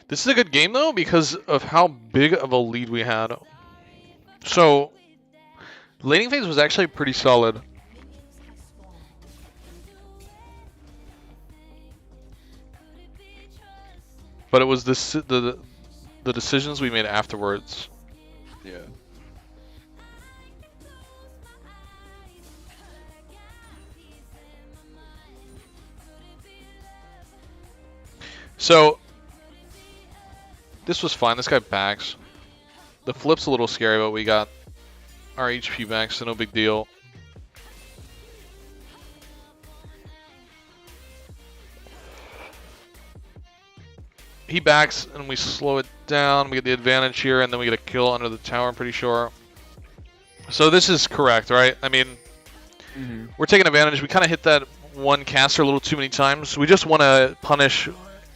This is a good game though because of how big of a lead we had. So, laning phase was actually pretty solid. But it was the decisions we made afterwards. Yeah. So, this was fine. This guy backs. The flip's a little scary, but we got our HP back, so no big deal. He backs, and we slow it down. We get the advantage here, and then we get a kill under the tower, I'm pretty sure. So this is correct, right? I mean, we're taking advantage. We kind of hit that one caster a little too many times. We just want to punish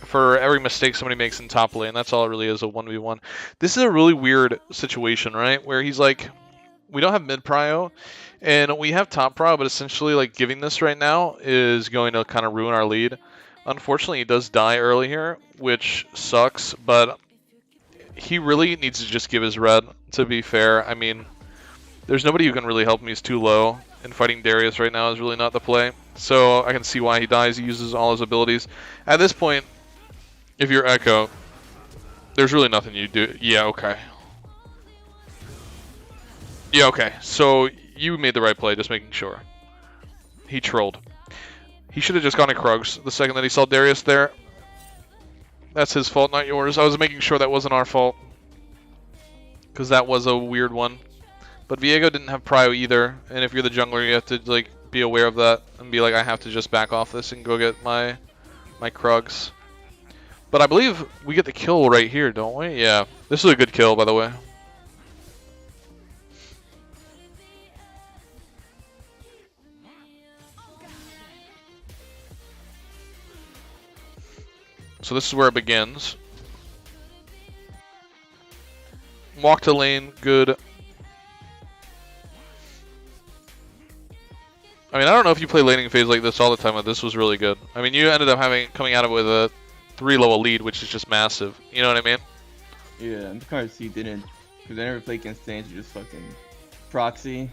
for every mistake somebody makes in top lane. That's all it really is, a 1v1. This is a really weird situation, right? Where he's like, we don't have mid prio, and we have top prio, but essentially like giving this right now is going to kind of ruin our lead. Unfortunately, he does die early here, which sucks, but he really needs to just give his red, to be fair. I mean, there's nobody who can really help me. He's too low, and fighting Darius right now is really not the play. So I can see why he dies. He uses all his abilities. At this point, if you're Echo, there's really nothing you do. Yeah, okay. Yeah, okay. So you made the right play, just making sure. He trolled. He should have just gone to Krugs the second that he saw Darius there. That's his fault, not yours. I was making sure that wasn't our fault, because that was a weird one. But Viego didn't have prio either, and if you're the jungler, you have to like be aware of that and be like, I have to just back off this and go get my Krugs. But I believe we get the kill right here, don't we? Yeah. This is a good kill, by the way. So this is where it begins. Walk to lane, good. I mean, I don't know if you play laning phase like this all the time, but this was really good. I mean, you ended up coming out of it with a 3-level lead, which is just massive. You know what I mean? Yeah, I'm kind of see didn't, because I never played against Saints. You just fucking proxy,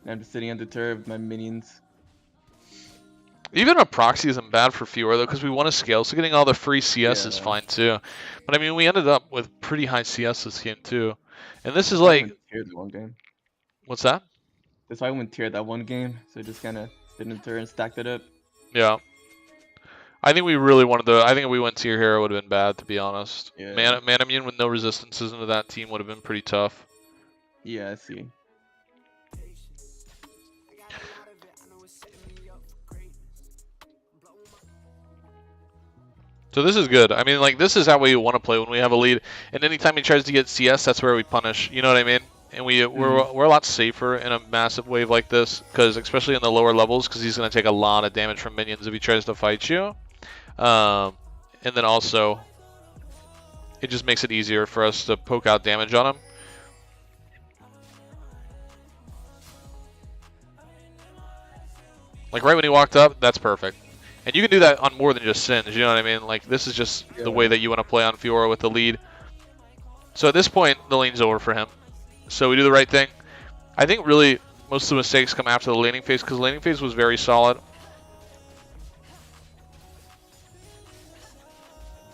and I'm just sitting on the turret with my minions. Even a proxy isn't bad for Fiora though, because we want to scale, so getting all the free CS is fine too. But I mean, we ended up with pretty high CS this game too, and this is like. One game. What's that? That's why I went tier that one game, so just kind of did in turn and stacked it up. Yeah. I think we really wanted to. I think if we went tier here, it would have been bad, to be honest. Yeah. Man immune with no resistances into that team would have been pretty tough. Yeah, I see. So this is good. I mean, like, this is how we want to play when we have a lead. And anytime he tries to get CS, that's where we punish. You know what I mean? And we're a lot safer in a massive wave like this, because especially in the lower levels, because he's going to take a lot of damage from minions if he tries to fight you. And then also, it just makes it easier for us to poke out damage on him. Like right when he walked up, that's perfect. And you can do that on more than just Sins, you know what I mean? Like this is just the way that you want to play on Fiora with the lead. So at this point, the lane's over for him. So we do the right thing. I think really most of the mistakes come after the laning phase because the laning phase was very solid.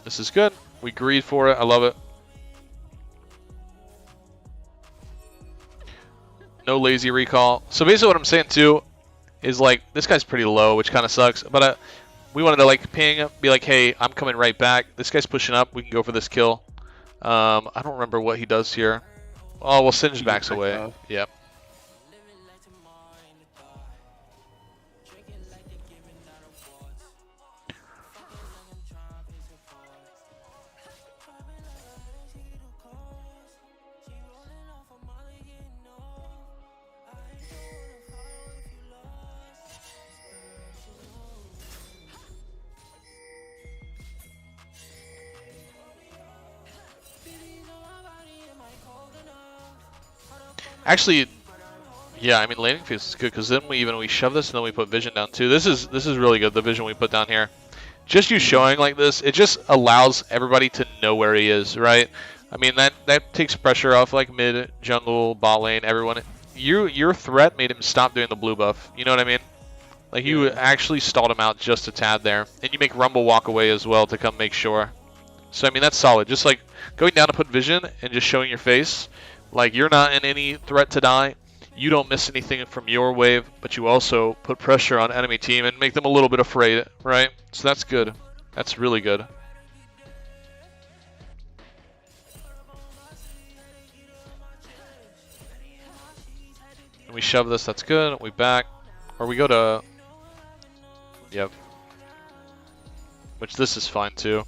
This is good. We greed for it. I love it. No lazy recall. So basically what I'm saying too is like this guy's pretty low, which kind of sucks. But we wanted to like ping, be like, hey, I'm coming right back. This guy's pushing up. We can go for this kill. I don't remember what he does here. Oh, well, Singe backs away. Yep. Actually, yeah, I mean laning phase is good because then we shove this and then we put vision down too. This is really good. The vision we put down here, just you showing like this, it just allows everybody to know where he is, right? I mean that takes pressure off like mid, jungle, bot lane, everyone. Your threat made him stop doing the blue buff. You know what I mean? Like you actually stalled him out just a tad there, and you make Rumble walk away as well to come make sure. So I mean that's solid. Just like going down to put vision and just showing your face. Like, you're not in any threat to die. You don't miss anything from your wave, but you also put pressure on enemy team and make them a little bit afraid, right? So that's good. That's really good. And we shove this, that's good. We back. Or we go to... Yep. Which this is fine, too.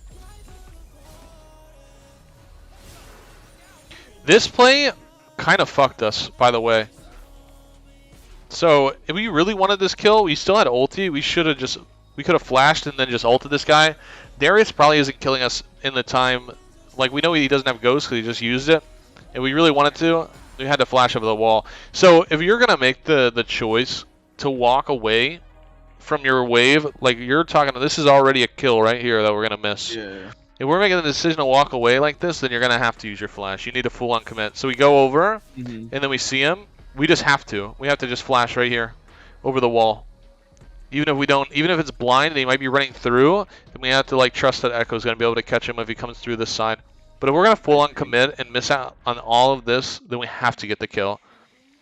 This play kind of fucked us, by the way. So, if we really wanted this kill, we still had ulti. We could have flashed and then just ulted this guy. Darius probably isn't killing us in the time. Like, we know he doesn't have Ghost because he just used it. If we really wanted to, we had to flash over the wall. So, if you're going to make the choice to walk away from your wave, like you're talking, this is already a kill right here that we're going to miss. Yeah. If we're making the decision to walk away like this, then you're going to have to use your flash. You need a full-on commit. So we go over, and then we see him. We just have to. We have to just flash right here over the wall. Even if it's blind and he might be running through, then we have to like trust that Echo's going to be able to catch him if he comes through this side. But if we're going to full-on commit and miss out on all of this, then we have to get the kill.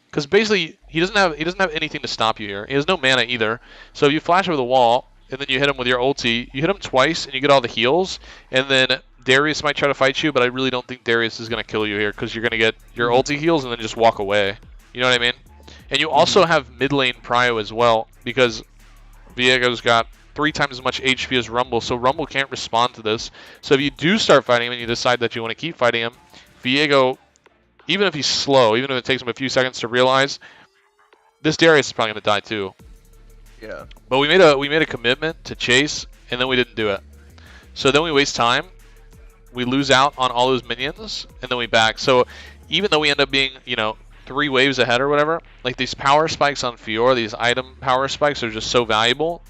Because basically, he doesn't have anything to stop you here. He has no mana either. So if you flash over the wall, and then you hit him with your ulti, you hit him twice, and you get all the heals, and then Darius might try to fight you, but I really don't think Darius is going to kill you here, because you're going to get your ulti heals and then just walk away. You know what I mean? And you also have mid lane prio as well, because Viego's got 3 times as much HP as Rumble, so Rumble can't respond to this. So if you do start fighting him and you decide that you want to keep fighting him, Viego, even if he's slow, even if it takes him a few seconds to realize, this Darius is probably going to die too. Yeah. But we made a commitment to chase, and then we didn't do it. So then we waste time. We lose out on all those minions, and then we back. So even though we end up being, 3 waves ahead or whatever, like these power spikes on Fiora, these item power spikes are just so valuable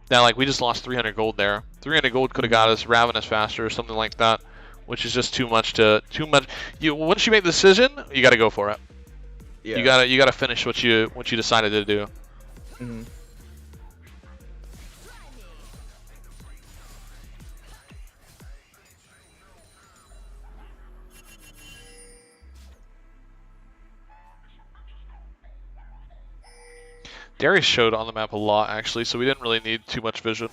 that like we just lost 300 gold there. 300 gold could have got us Ravenous faster or something like that, which is just too much. Once you make the decision, you got to go for it. Yeah. You gotta finish what you decided to do. Mm-hmm. Darius showed on the map a lot, actually, so we didn't really need too much vision.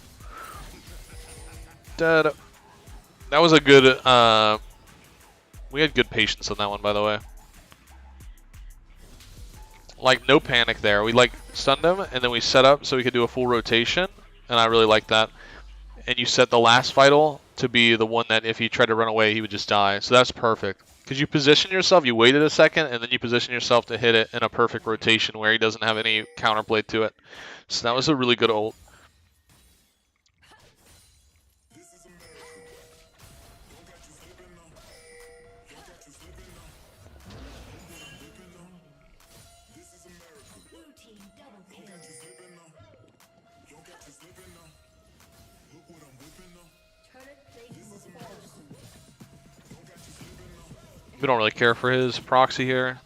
Dead. That was a good, we had good patience on that one, by the way. Like, no panic there. We, like, stunned him, and then we set up so we could do a full rotation, and I really liked that. And you set the last vital to be the one that if he tried to run away, he would just die. So that's perfect. Because you position yourself, you waited a second, and then you position yourself to hit it in a perfect rotation where he doesn't have any counterplay to it. So that was a really good ult. We don't really care for his proxy here.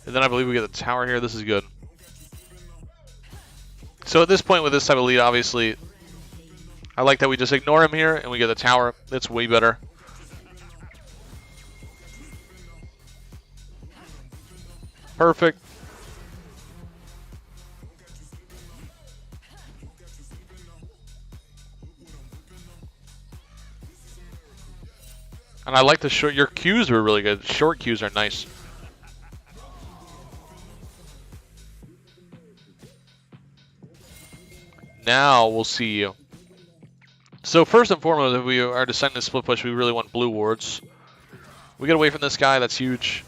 And then I believe we get the tower here. This is good. So at this point with this type of lead, obviously, I like that we just ignore him here and we get the tower. That's way better. Perfect. And I like the short. Your Qs were really good. Short Qs are nice. Now we'll see you. So first and foremost, if we are deciding to split push, we really want blue wards. We get away from this guy. That's huge.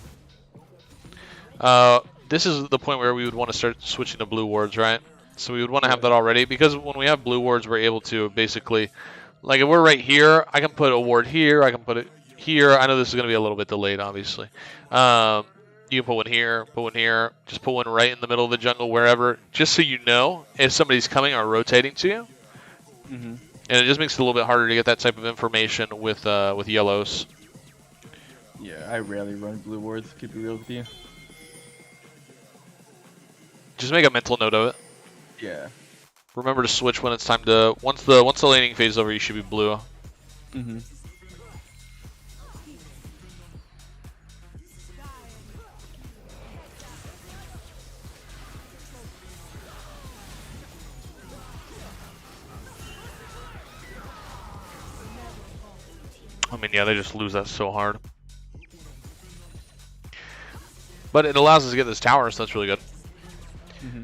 This is the point where we would want to start switching to blue wards, right? So we would want to have that already, because when we have blue wards, we're able to basically, like if we're right here, I can put a ward here, I can put it here. I know this is going to be a little bit delayed, obviously. You can put one here, just put one right in the middle of the jungle, wherever, just so you know if somebody's coming or rotating to you. Mm-hmm. And it just makes it a little bit harder to get that type of information with yellows. Yeah, I rarely run blue wards, to keep it real with you. Just make a mental note of it. Yeah. Remember to switch when it's time to. Once the laning phase is over, you should be blue. Mm-hmm. I mean, yeah, they just lose that so hard. But it allows us to get this tower, so that's really good. Mm-hmm.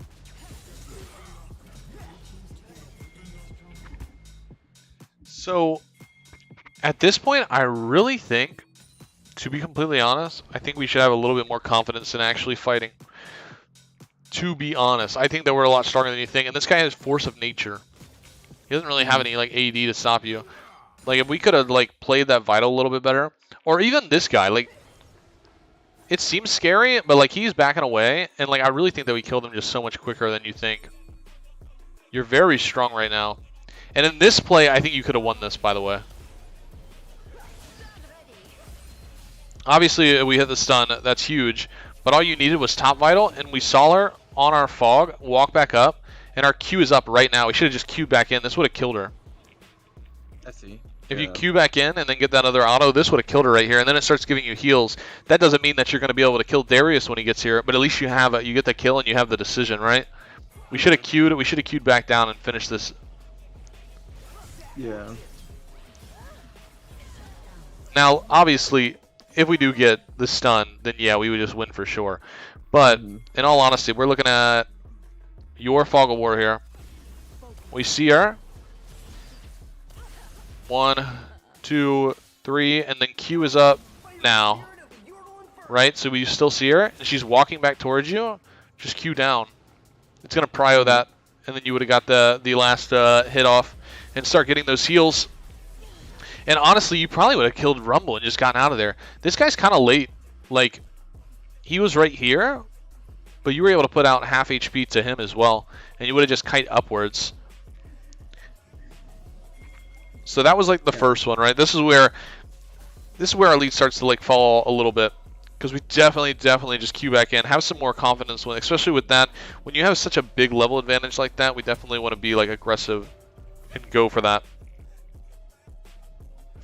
So, at this point, I really think, to be completely honest, I think we should have a little bit more confidence in actually fighting. To be honest, I think that we're a lot stronger than you think, and this guy has force of nature. He doesn't really have any like AD to stop you. Like if we could have like played that vital a little bit better, or even this guy, like it seems scary, but like he's backing away, and like I really think that we killed him just so much quicker than you think. You're very strong right now. And in this play, I think you could have won this, by the way. Obviously, we hit the stun. That's huge. But all you needed was top vital, and we saw her on our fog, walk back up, and our Q is up right now. We should have just Q'd back in. This would have killed her. I see. If you Q back in and then get that other auto, this would have killed her right here. And then it starts giving you heals. That doesn't mean that you're going to be able to kill Darius when he gets here, but at least you have you get the kill and you have the decision, right? We should have Q'd. We should have Q'd back down and finished this. Yeah. Now, obviously, if we do get the stun, then yeah, we would just win for sure. But in all honesty, we're looking at your Fog of War here. We see her. 1, 2, 3, and then Q is up now. Right? So we still see her, and she's walking back towards you. Just Q down. It's going to prio that, and then you would have got the last hit off and start getting those heals. And honestly, you probably would have killed Rumble and just gotten out of there. This guy's kind of late. Like, he was right here, but you were able to put out half HP to him as well, and you would have just kite upwards. So that was like the first one, right? This is where our lead starts to like fall a little bit, because we definitely just queue back in, have some more confidence when, especially with that, when you have such a big level advantage like that, we definitely want to be like aggressive and go for that.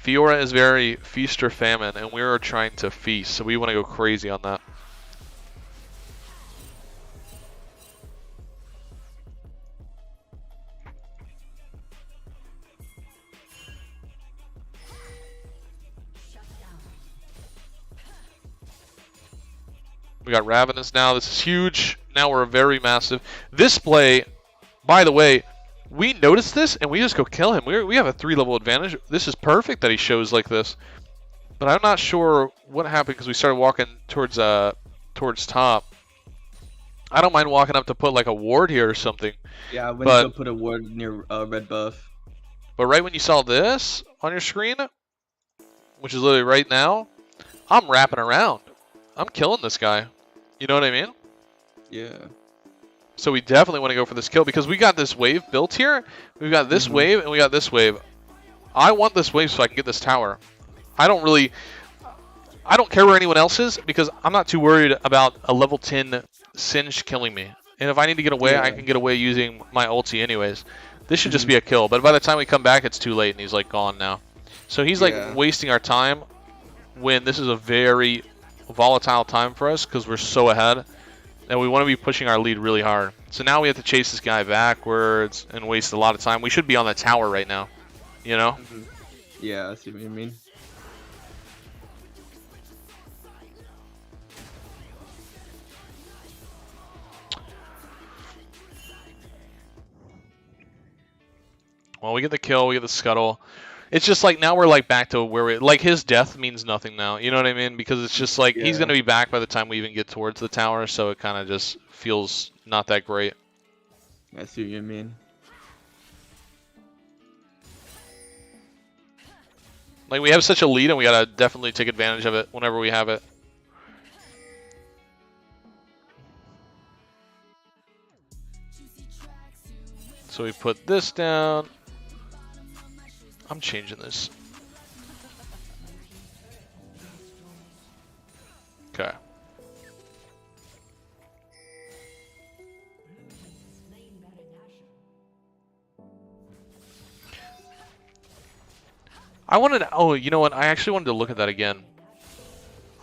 Fiora is very feast or famine, and we're trying to feast, so we want to go crazy on that. We got Ravenous now. This is huge. Now we're very massive. This play, by the way, we noticed this and we just go kill him. We have a 3-level advantage. This is perfect that he shows like this. But I'm not sure what happened because we started walking towards top. I don't mind walking up to put like a ward here or something. Yeah, I went to go put a ward near red buff. But right when you saw this on your screen, which is literally right now, I'm wrapping around. I'm killing this guy. You know what I mean? Yeah. So we definitely want to go for this kill because we got this wave built here. We've got this wave and we got this wave. I want this wave so I can get this tower. I don't care where anyone else is because I'm not too worried about a level 10 Singed killing me. And if I need to get away, I can get away using my ulti anyways. This should just be a kill, but by the time we come back, it's too late and he's like gone now. So he's like wasting our time when this is a very volatile time for us because we're so ahead. And we want to be pushing our lead really hard. So now we have to chase this guy backwards and waste a lot of time. We should be on the tower right now, you know? Yeah, I see what you mean. Well, we get the kill, we get the scuttle. It's just like now we're like back to where we like his death means nothing now. You know what I mean? Because it's just like he's gonna be back by the time we even get towards the tower, so it kind of just feels not that great. I see what you mean. Like we have such a lead, and we gotta definitely take advantage of it whenever we have it. So we put this down. I'm changing this. Okay. I wanted to, oh, you know what? I actually wanted to look at that again.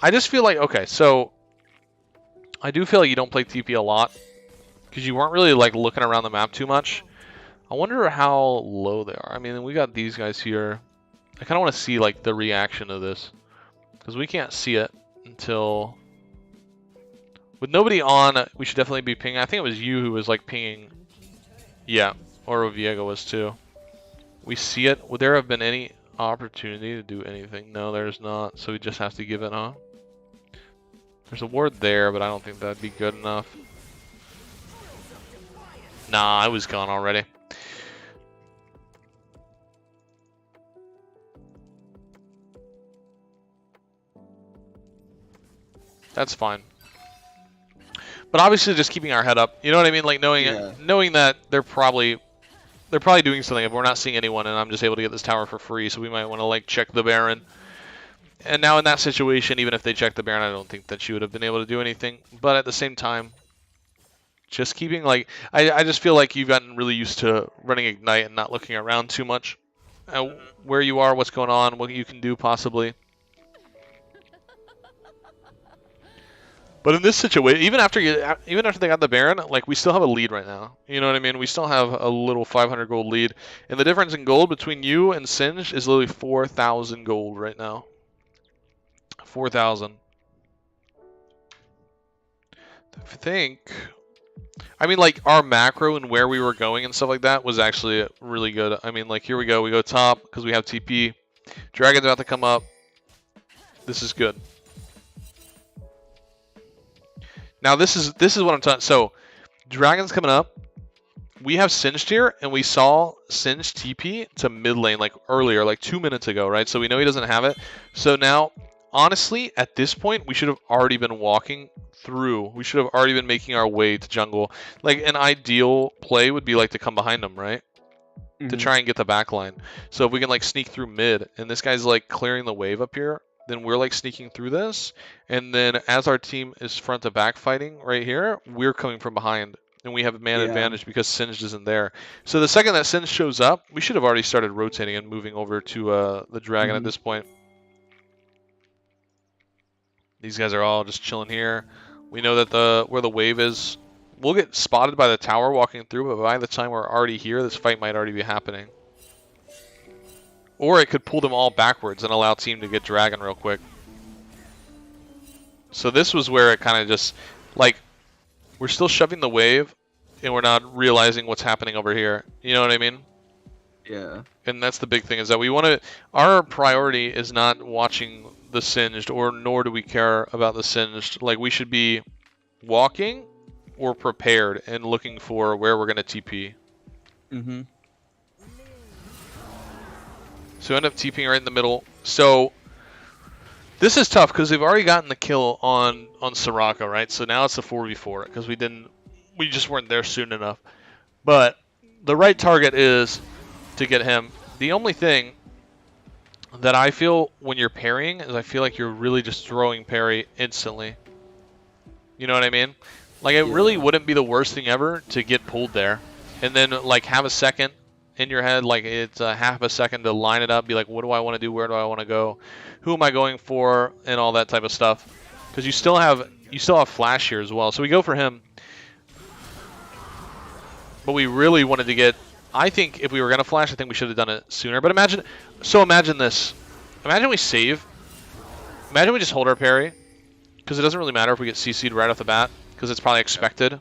I just feel like, okay, so I do feel like you don't play TP a lot because you weren't really like looking around the map too much. I wonder how low they are. I mean, we got these guys here. I kind of want to see like the reaction of this because we can't see it until with nobody on. We should definitely be pinging. I think it was you who was like pinging. Yeah, or Viego was too. We see it. Would there have been any opportunity to do anything? No, there's not. So we just have to give it, huh? There's a ward there, but I don't think that'd be good enough. Nah, I was gone already. That's fine. But obviously just keeping our head up. You know what I mean? Like knowing that they're probably doing something if we're not seeing anyone and I'm just able to get this tower for free, so we might want to like check the Baron. And now in that situation, even if they check the Baron, I don't think that she would have been able to do anything. But at the same time, just keeping like I just feel like you've gotten really used to running Ignite and not looking around too much. Where you are, what's going on, what you can do possibly. But in this situation, even after they got the Baron, like we still have a lead right now. You know what I mean? We still have a little 500 gold lead, and the difference in gold between you and Singed is literally 4,000 gold right now. 4,000. I think. I mean, like our macro and where we were going and stuff like that was actually really good. I mean, like here we go. We go top because we have TP. Dragon's about to come up. This is good. Now this is what I'm talking. So, Dragon's coming up. We have Singed here, and we saw Singed TP to mid lane like earlier, like 2 minutes ago, right? So we know he doesn't have it. So now, honestly, at this point, we should have already been walking through. We should have already been making our way to jungle. Like an ideal play would be like to come behind him, right? To try and get the back line. So if we can like sneak through mid, and this guy's like clearing the wave up here, then we're like sneaking through this, and then as our team is front to back fighting right here, we're coming from behind, and we have man advantage because Singed isn't there. So the second that Singed shows up, we should have already started rotating and moving over to the Dragon at this point. These guys are all just chilling here. We know that where the wave is, we'll get spotted by the tower walking through, but by the time we're already here, this fight might already be happening. Or it could pull them all backwards and allow team to get Dragon real quick. So this was where it kind of just, like, we're still shoving the wave, and we're not realizing what's happening over here. You know what I mean? Yeah. And that's the big thing, is that we want to, our priority is not watching the Singed, or nor do we care about the Singed. Like, we should be walking or prepared and looking for where we're going to TP. So end up TPing right in the middle. So this is tough because they've already gotten the kill on Soraka, right? So now it's a 4v4 because we didn't we just weren't there soon enough. But the right target is to get him. The only thing that I feel when you're parrying is I feel like you're really just throwing parry instantly. You know what I mean? Like, it really Yeah. wouldn't be the worst thing ever to get pulled there. And then, like, have a second in your head, like, it's a half a second to line it up, be like, what do I want to do? Where do I want to go? Who am I going for? And all that type of stuff. Because you still have flash here as well. So we go for him. But we really wanted to get... I think if we were going to flash, I think we should have done it sooner. But imagine this. Imagine we save. Imagine we just hold our parry. Because it doesn't really matter if we get CC'd right off the bat. Because it's probably expected.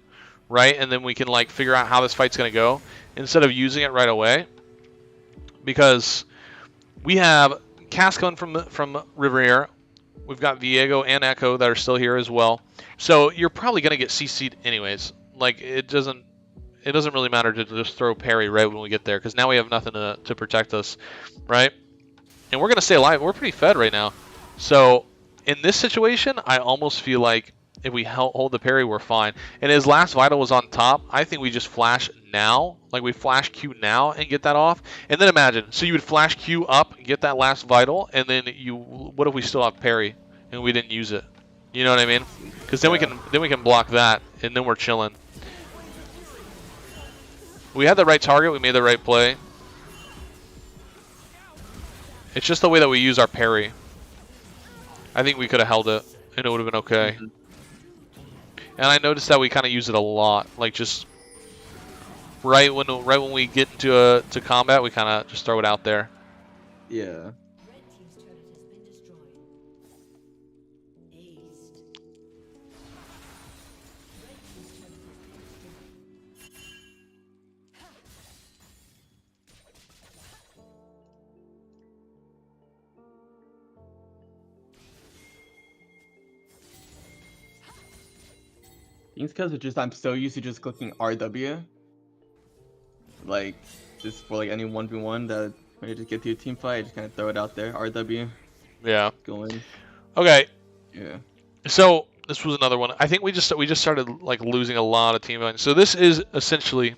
Right? And then we can like figure out how this fight's going to go. Instead of using it right away. Because we have Cass coming from Riviera. We've got Viego and Echo that are still here as well. So you're probably going to get CC'd anyways. Like, it doesn't really matter to just throw parry right when we get there, because now we have nothing to protect us, right? And we're going to stay alive. We're pretty fed right now. So in this situation, I almost feel like if we hold the parry, we're fine. And his last vital was on top. I think we just flash now. Like, we flash Q now and get that off. And then imagine, so you would flash Q up, get that last vital, and then what if we still have parry and we didn't use it? You know what I mean? Because then we can block that, and then we're chilling. We had the right target. We made the right play. It's just the way that we use our parry. I think we could have held it, and it would have been okay. Mm-hmm. And I noticed that we kind of use it a lot. Like, just right when we get into to combat, we kind of just throw it out there. Yeah. I think it's because I'm so used to just clicking RW. Like, just for like any 1v1 that when you just get to a team fight, just kind of throw it out there. RW. Yeah. Go in. Okay. Yeah. So this was another one. I think we just started like losing a lot of team fights. So this is essentially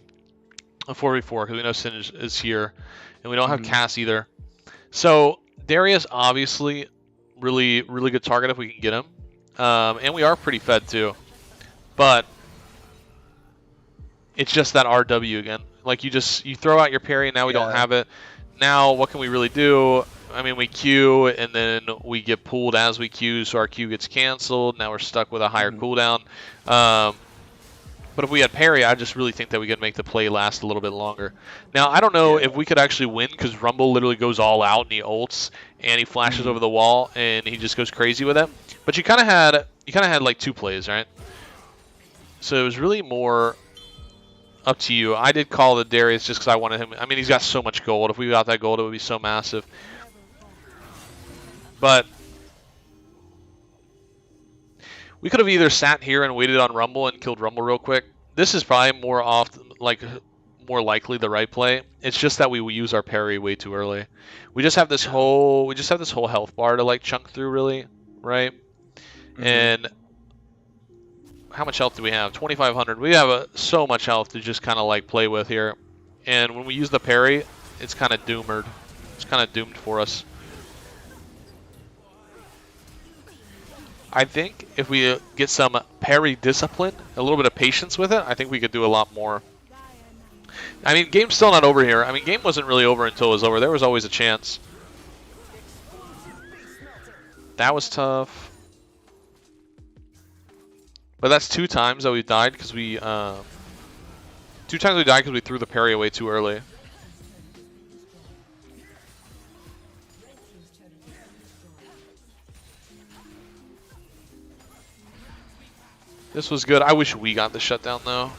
a 4v4 because we know Singe is here, and we don't have Cass either. So Darius obviously really good target if we can get him, and we are pretty fed too. But it's just that RW again. Like, you throw out your parry, and now we don't have it. Now what can we really do? I mean, we Q, and then we get pulled as we Q, so our Q gets canceled. Now we're stuck with a higher cooldown. But if we had parry, I just really think that we could make the play last a little bit longer. Now, I don't know if we could actually win, because Rumble literally goes all out, and he ults, and he flashes over the wall, and he just goes crazy with it. But you kind of had like 2 plays, right? So it was really more up to you. I did call the Darius just because I wanted him. I mean, he's got so much gold. If we got that gold, it would be so massive. But we could have either sat here and waited on Rumble and killed Rumble real quick. This is probably more likely the right play. It's just that we use our parry way too early. We just have this whole health bar to like chunk through, really, right? And how much health do we have? 2,500. We have so much health to just kind of like play with here. And when we use the parry, it's kind of doomed. It's kind of doomed for us. I think if we get some parry discipline, a little bit of patience with it, I think we could do a lot more. I mean, game's still not over here. I mean, game wasn't really over until it was over. There was always a chance. That was tough. But that's 2 times that we died because we 2 times we died because we threw the parry away too early. This was good. I wish we got the shutdown though.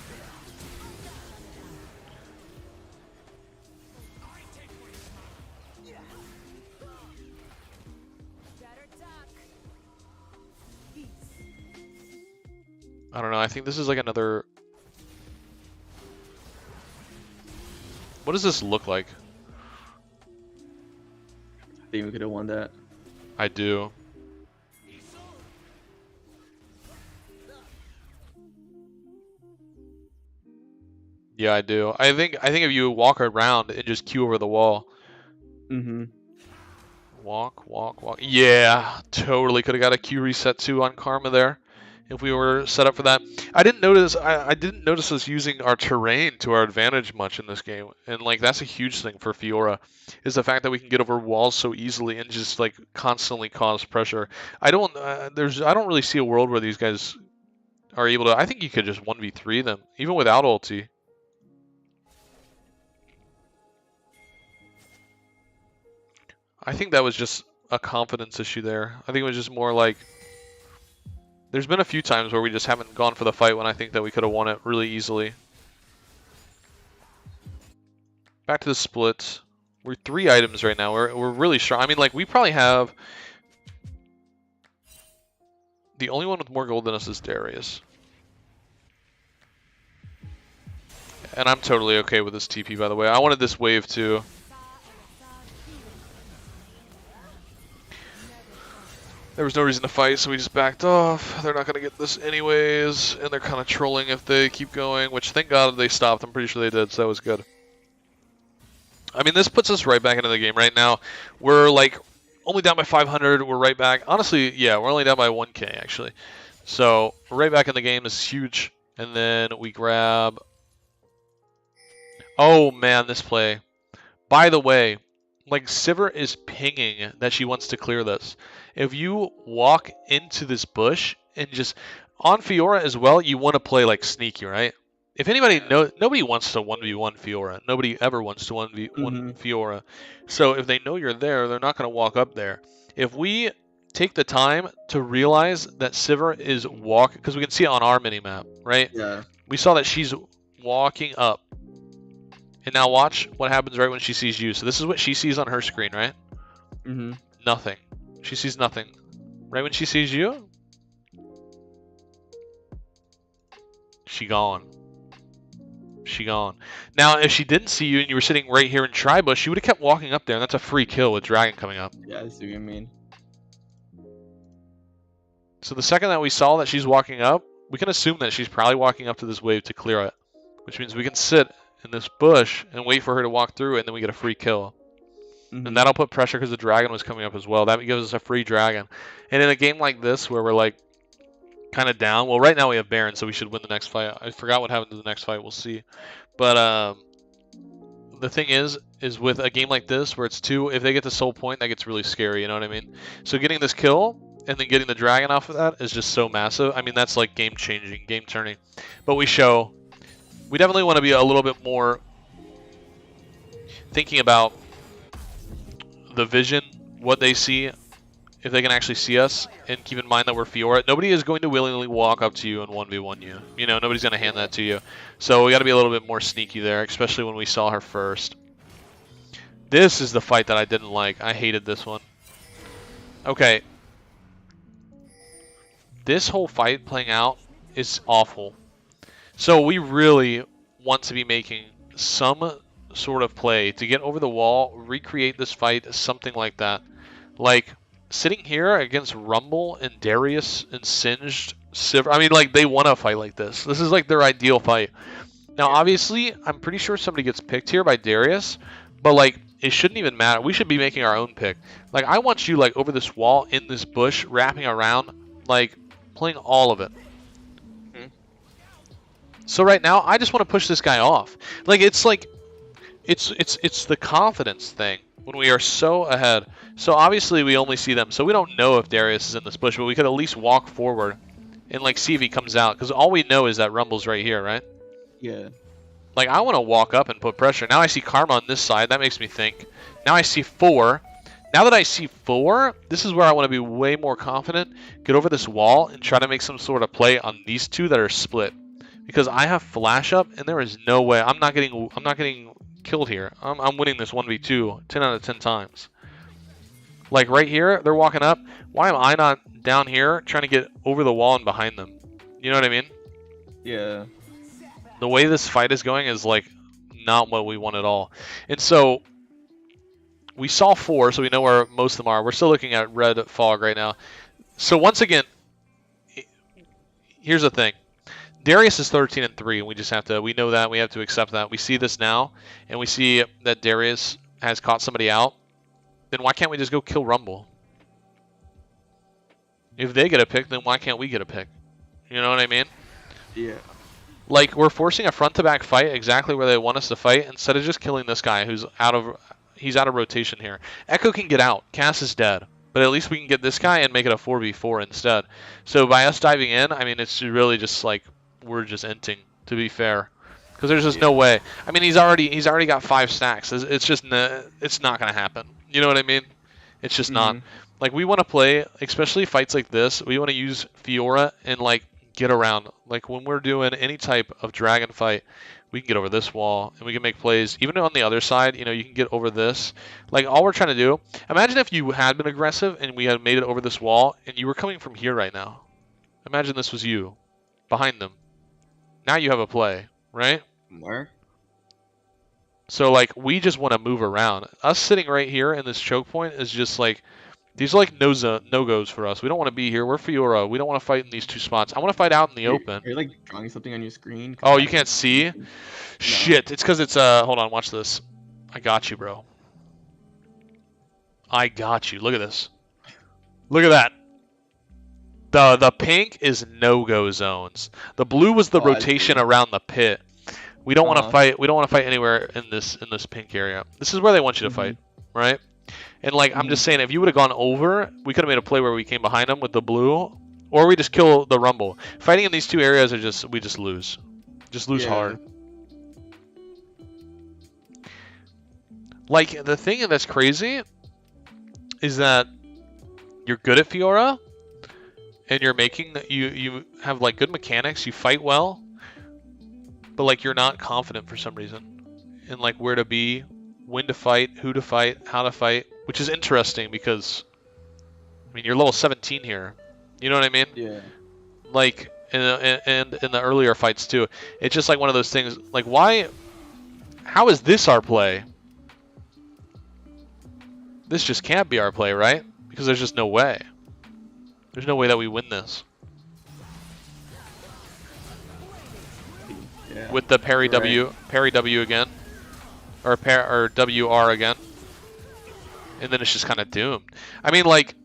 I don't know. I think this is like another... What does this look like? I think we could have won that. I do. Yeah, I do. I think if you walk around and just Q over the wall. Mm-hmm. Walk, walk, walk. Yeah, totally could have got a Q reset too on Karma there, if we were set up for that. I didn't notice. I didn't notice us using our terrain to our advantage much in this game, and like that's a huge thing for Fiora, is the fact that we can get over walls so easily and just like constantly cause pressure. I don't. I don't really see a world where these guys are able to. I think you could just 1v3 them even without ulti. I think that was just a confidence issue there. I think it was just more like, there's been a few times where we just haven't gone for the fight when I think that we could have won it really easily. Back to the splits. We're 3 items right now. We're really strong. I mean, like, we probably have... The only one with more gold than us is Darius. And I'm totally okay with this TP, by the way. I wanted this wave too. There was no reason to fight, so we just backed off. They're not going to get this anyways, and they're kind of trolling if they keep going, which thank God they stopped. I'm pretty sure they did, so that was good. I mean, this puts us right back into the game right now. We're like only down by 500. We're right back. Honestly, yeah, we're only down by 1k actually. So we're right back in the game. This is huge. And then we grab... Oh man, this play. By the way, like Sivir is pinging that she wants to clear this. If you walk into this bush and just on Fiora as well, you want to play like sneaky, right? If anybody nobody wants to 1v1 Fiora. Nobody ever wants to 1v1 Fiora. So if they know you're there, they're not going to walk up there. If we take the time to realize that Sivir is walking, because we can see it on our minimap, right? Yeah. We saw that she's walking up. And now watch what happens right when she sees you. So this is what she sees on her screen, right? Mm-hmm. Nothing. She sees nothing. Right when she sees you, she gone. She gone. Now, if she didn't see you and you were sitting right here in Tribush, she would have kept walking up there, and that's a free kill with Dragon coming up. Yeah, I see what you mean. So the second that we saw that she's walking up, we can assume that she's probably walking up to this wave to clear it, which means we can sit in this bush and wait for her to walk through, and then we get a free kill. And that'll put pressure because the dragon was coming up as well. That gives us a free dragon. And in a game like this where we're like kind of down, well, right now we have Baron, so we should win the next fight. I forgot what happened to the next fight. We'll see. But the thing is with a game like this where it's 2, if they get the soul point, that gets really scary. You know what I mean? So getting this kill and then getting the dragon off of that is just so massive. I mean, that's like game changing, game turning. But we definitely want to be a little bit more thinking about the vision, what they see, if they can actually see us, and keep in mind that we're Fiora. Nobody is going to willingly walk up to you and 1v1 you. You know, nobody's going to hand that to you. So we got to be a little bit more sneaky there, especially when we saw her first. This is the fight that I didn't like. I hated this one. Okay. This whole fight playing out is awful. So we really want to be making some sort of play to get over the wall, recreate this fight, something like that. Like sitting here against Rumble and Darius and Singed Sivir. I mean, like they want to fight like this. This is like their ideal fight. Now, obviously, I'm pretty sure somebody gets picked here by Darius, but like it shouldn't even matter. We should be making our own pick. Like I want you like over this wall in this bush, wrapping around, like playing all of it. So right now, I just want to push this guy off. Like it's the confidence thing when we are so ahead. So obviously we only see them, so we don't know if Darius is in this bush, but we could at least walk forward and like see if he comes out, because all we know is that Rumble's right here, right? Yeah. Like I want to walk up and put pressure. Now I see Karma on this side. That makes me think. Now I see 4. Now that I see 4, this is where I want to be way more confident. Get over this wall and try to make some sort of play on these 2 that are split. Because I have flash up, and there is no way I'm not getting killed here. I'm winning this 1v2 10 out of 10 times. Like right here, they're walking up. Why am I not down here trying to get over the wall and behind them? You know what I mean? Yeah. The way this fight is going is like not what we want at all. And so we saw 4, so we know where most of them are. We're still looking at red fog right now. So once again, here's the thing. Darius is 13-3, and we just have to. We know that. We have to accept that. We see this now, and we see that Darius has caught somebody out. Then why can't we just go kill Rumble? If they get a pick, then why can't we get a pick? You know what I mean? Yeah. Like, we're forcing a front-to-back fight exactly where they want us to fight instead of just killing this guy who's out of rotation here. Echo can get out. Cass is dead. But at least we can get this guy and make it a 4v4 instead. So by us diving in, I mean, it's really just like we're just inting, to be fair. Because there's just no way. I mean, he's already got 5 stacks. It's just it's not going to happen. You know what I mean? It's just not. Like, we want to play, especially fights like this, we want to use Fiora and, like, get around. Like, when we're doing any type of dragon fight, we can get over this wall, and we can make plays. Even on the other side, you know, you can get over this. Like, all we're trying to do, imagine if you had been aggressive and we had made it over this wall, and you were coming from here right now. Imagine this was you, behind them. Now you have a play, right? Where? So, like, we just want to move around. Us sitting right here in this choke point is just, like, these are like no-goes for us. We don't want to be here. We're Fiora. We don't want to fight in these 2 spots. I want to fight out in the open. Are you like drawing something on your screen? Oh, you can't see? No. Shit. It's because it's hold on, watch this. I got you, bro. I got you. Look at this. Look at that. The pink is no-go zones. The blue was the rotation around the pit. We don't want to fight. We don't want to fight anywhere in this pink area. This is where they want you to fight, right? And, like, I'm just saying, if you would have gone over, we could have made a play where we came behind them with the blue, or we just kill the Rumble. Fighting in these 2 areas are we just lose. Just lose hard. Like, the thing that's crazy is that you're good at Fiora, and you're making, you have, like, good mechanics, you fight well, but, like, you're not confident for some reason in, like, where to be, when to fight, who to fight, how to fight, which is interesting because, I mean, you're level 17 here. You know what I mean? Yeah. Like, and in the earlier fights too, it's just like one of those things. Like, why? How is this our play? This just can't be our play, right? Because there's just no way. There's no way that we win this. Yeah. With the parry W again. Or WR again. And then it's just kind of doomed. I mean, like,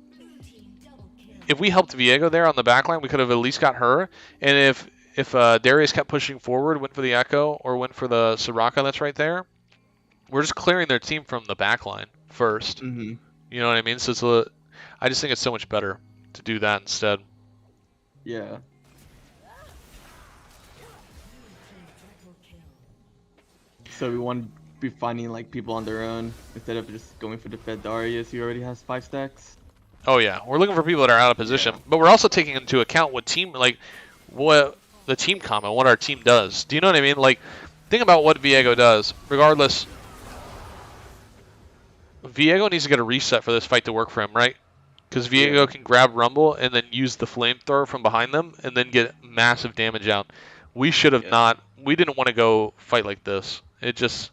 if we helped Viego there on the backline, we could have at least got her. And if Darius kept pushing forward, went for the Echo, or went for the Soraka that's right there, we're just clearing their team from the backline first. You know what I mean? So I just think it's so much better to do that instead. Yeah. So we want to be finding, like, people on their own instead of just going for the Fed Darius who already has 5 stacks. Oh yeah, we're looking for people that are out of position, but we're also taking into account what the team comment, what our team does. Do you know what I mean? Like, think about what Viego does. Regardless, Viego needs to get a reset for this fight to work for him, right? Because Viego can grab Rumble and then use the flamethrower from behind them and then get massive damage out. We should have not. We didn't want to go fight like this. It just.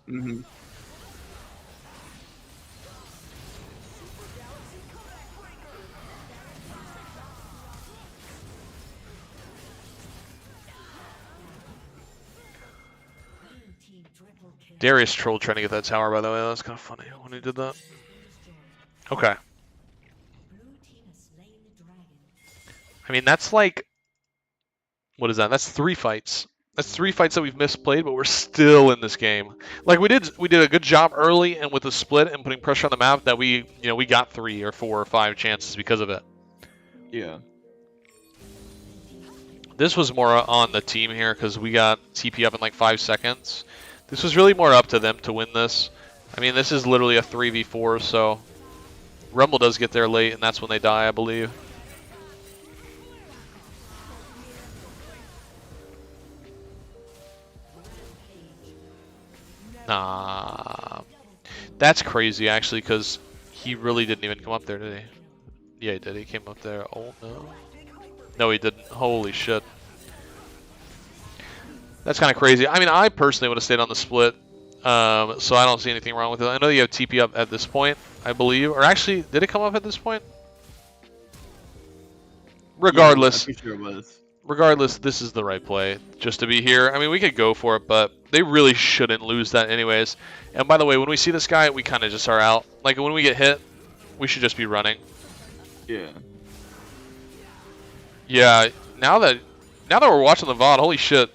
Darius trolled trying to get that tower, by the way. That was kind of funny when he did that. Okay. I mean, that's like, what is that? That's 3 fights. That's 3 fights that we've misplayed, but we're still in this game. Like, we did a good job early and with the split and putting pressure on the map that we got 3 or 4 or 5 chances because of it. Yeah. This was more on the team here because we got TP up in like 5 seconds. This was really more up to them to win this. I mean, this is literally a 3v4, so Rumble does get there late, and that's when they die, I believe. Nah. That's crazy, actually, because he really didn't even come up there, did he? Yeah, he did. He came up there. Oh, no. No, he didn't. Holy shit. That's kind of crazy. I mean, I personally would have stayed on the split, so I don't see anything wrong with it. I know you have TP up at this point, I believe. Or actually, did it come up at this point? Regardless. Yeah, I'm pretty sure it was. regardless, this is the right play just to be here. I mean, we could go for it, but they really shouldn't lose that anyways. And by the way, when we see this guy, we kind of just are out. Like when we get hit, we should just be running. Yeah. Yeah. Now that we're watching the VOD, holy shit.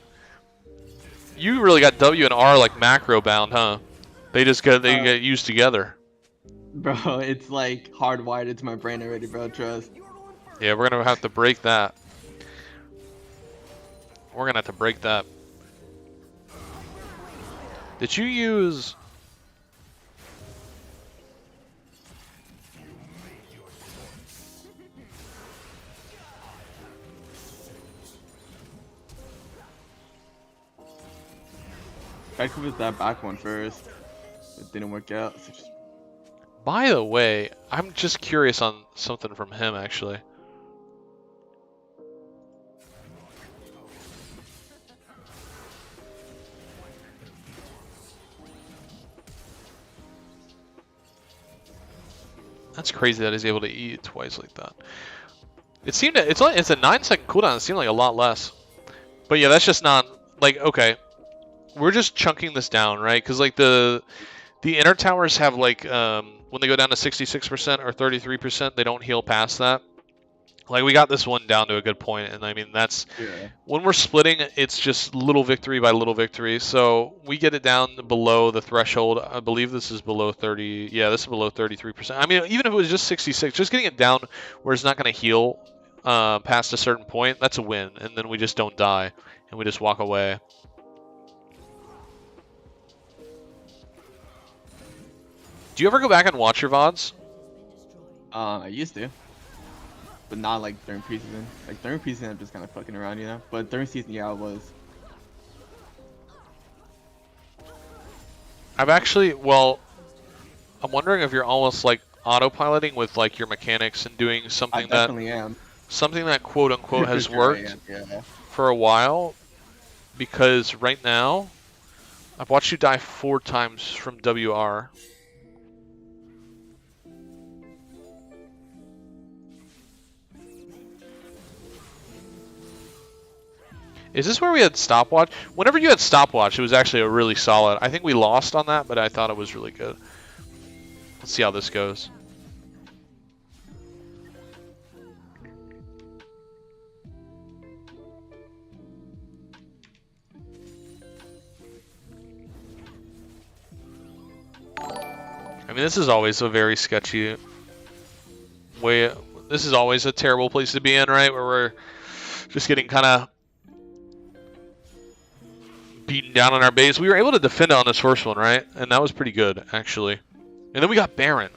You really got W and R like macro bound, huh? They get used together. Bro, it's like hardwired into my brain already, bro. Trust. Yeah, we're gonna have to break that. We're gonna have to break that. Did you use? I could with that back one first. It didn't work out. So just... By the way, I'm just curious on something from him actually. That's crazy that he's able to eat twice like that. It seemed it's a 9-second cooldown. It seemed like a lot less. But yeah, that's just not like okay. We're just chunking this down, right? Because like the inner towers have like when they go down to 66% or 33%, they don't heal past that. Like we got this one down to a good point, and I mean that's when we're splitting, it's just little victory by little victory. So we get it down below the threshold. I believe this is below 30. Yeah, this is below 33%. I mean, even if it was just 66, just getting it down where it's not going to heal past a certain point, that's a win. And then we just don't die, and we just walk away. Do you ever go back and watch your VODs? I used to. But not like during preseason. Like during preseason, I'm just kind of fucking around, you know. But during season, yeah, I was. I've actually, well, I'm wondering if you're almost like autopiloting with like your mechanics and doing something something that quote unquote has worked for a while. Because right now, I've watched you die 4 times from WR. Is this where we had stopwatch? Whenever you had stopwatch, it was actually a really solid. I think we lost on that, but I thought it was really good. Let's see how this goes. I mean, this is always a very sketchy way. This is always a terrible place to be in, right? Where we're just getting kind of beaten down on our base. We were able to defend on this first one, right? And that was pretty good, actually. And then we got Baron.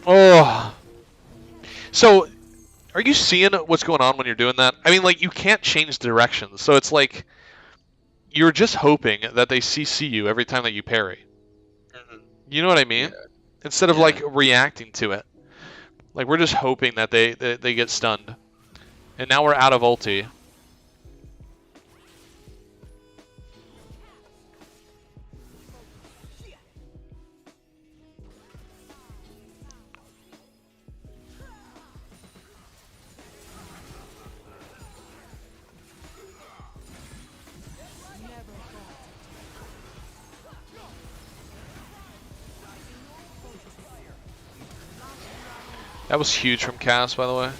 Oh. So, are you seeing what's going on when you're doing that? I mean, like, you can't change directions. So it's like, you're just hoping that they CC you every time that you parry. You know what I mean? Yeah. Instead of, like, reacting to it. Like, we're just hoping that they get stunned. And now we're out of ulti. That was huge from Cass, by the way.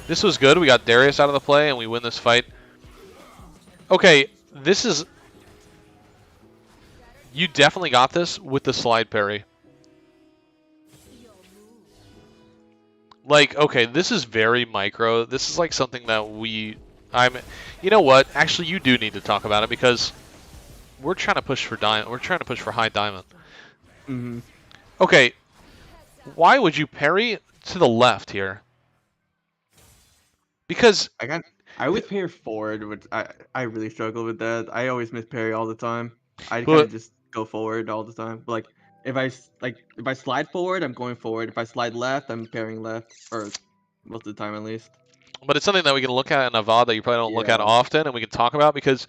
This was good. We got Darius out of the play, and we win this fight. Okay, this is... You definitely got this with the slide parry. Like, okay, this is very micro. This is like something that you know what? Actually, you do need to talk about it because we're trying to push for diamond. We're trying to push for high diamond. Mm-hmm. Okay, why would you parry to the left here? Because I would parry forward, which I really struggle with that. I always miss parry all the time. I kind of just go forward all the time. But like if I slide forward, I'm going forward. If I slide left, I'm parrying left, or most of the time at least. But it's something that we can look at in a VOD that you probably don't look at often, and we can talk about because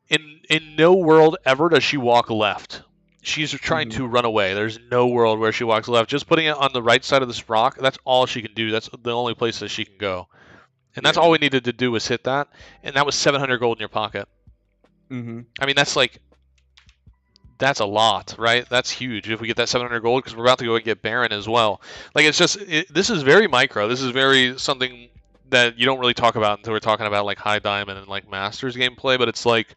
in no world ever does she walk left. she's trying to run away. There's no world where she walks left. Just putting it on the right side of this rock, that's all she can do. That's the only place that she can go. And that's all we needed to do was hit that. And that was 700 gold in your pocket. I mean, that's like, that's a lot, right? That's huge if we get that 700 gold, because we're about to go and get Baron as well. Like, it's just, this is very micro. This is very something that you don't really talk about until we're talking about like high diamond and like masters gameplay, but it's like,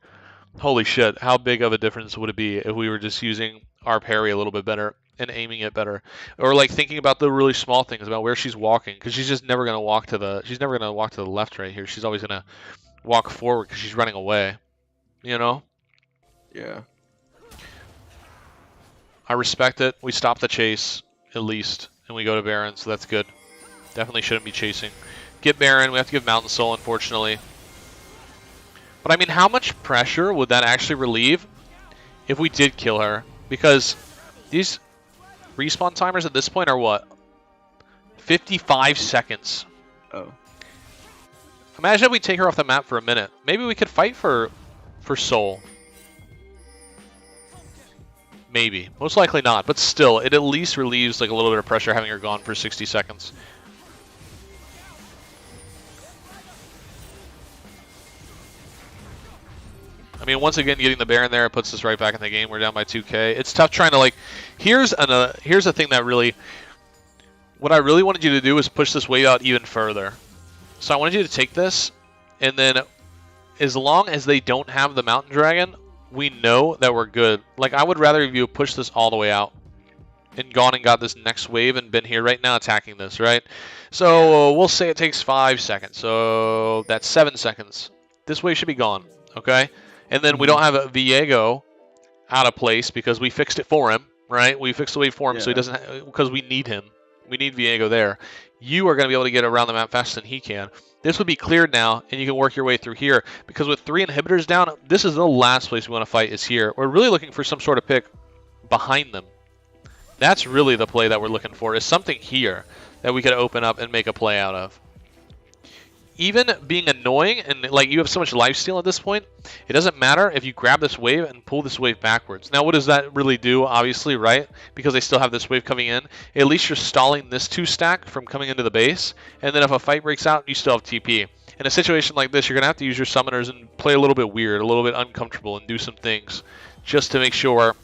holy shit, how big of a difference would it be if we were just using our parry a little bit better and aiming it better, or like thinking about the really small things about where she's walking, because she's just never going to walk to the, she's never going to walk to the left right here. She's always going to walk forward because she's running away, you know? Yeah. I respect it. We stop the chase at least, and we go to Baron, so that's good. Definitely shouldn't be chasing. Get Baron. We have to give Mountain Soul, unfortunately. But I mean, how much pressure would that actually relieve if we did kill her? Because these respawn timers at this point are what? 55 seconds. Oh. Imagine if we take her off the map for a minute. Maybe we could fight for Soul. Maybe. Most likely not, but still, it at least relieves like a little bit of pressure having her gone for 60 seconds. I mean, once again, getting the Baron there, it puts us right back in the game. We're down by 2k. It's tough trying to, like, here's a thing that really, what I really wanted you to do is push this wave out even further. So I wanted you to take this, and then as long as they don't have the Mountain Dragon, we know that we're good. Like, I would rather you push this all the way out and gone and got this next wave and been here right now attacking this, right? So we'll say it takes 5 seconds. So that's 7 seconds. This wave should be gone, okay? And then we don't have a Viego out of place because we fixed it for him, right? We fixed the wave for him so he doesn't, because we need him. We need Viego there. You are going to be able to get around the map faster than he can. This would be cleared now, and you can work your way through here. Because with 3 inhibitors down, this is the last place we want to fight is here. We're really looking for some sort of pick behind them. That's really the play that we're looking for, is something here that we could open up and make a play out of. Even being annoying, and like you have so much lifesteal at this point, it doesn't matter if you grab this wave and pull this wave backwards. Now, what does that really do? Obviously, right? Because they still have this wave coming in. At least you're stalling this 2 stack from coming into the base, and then if a fight breaks out, you still have TP. In a situation like this, you're going to have to use your summoners and play a little bit weird, a little bit uncomfortable, and do some things just to make sure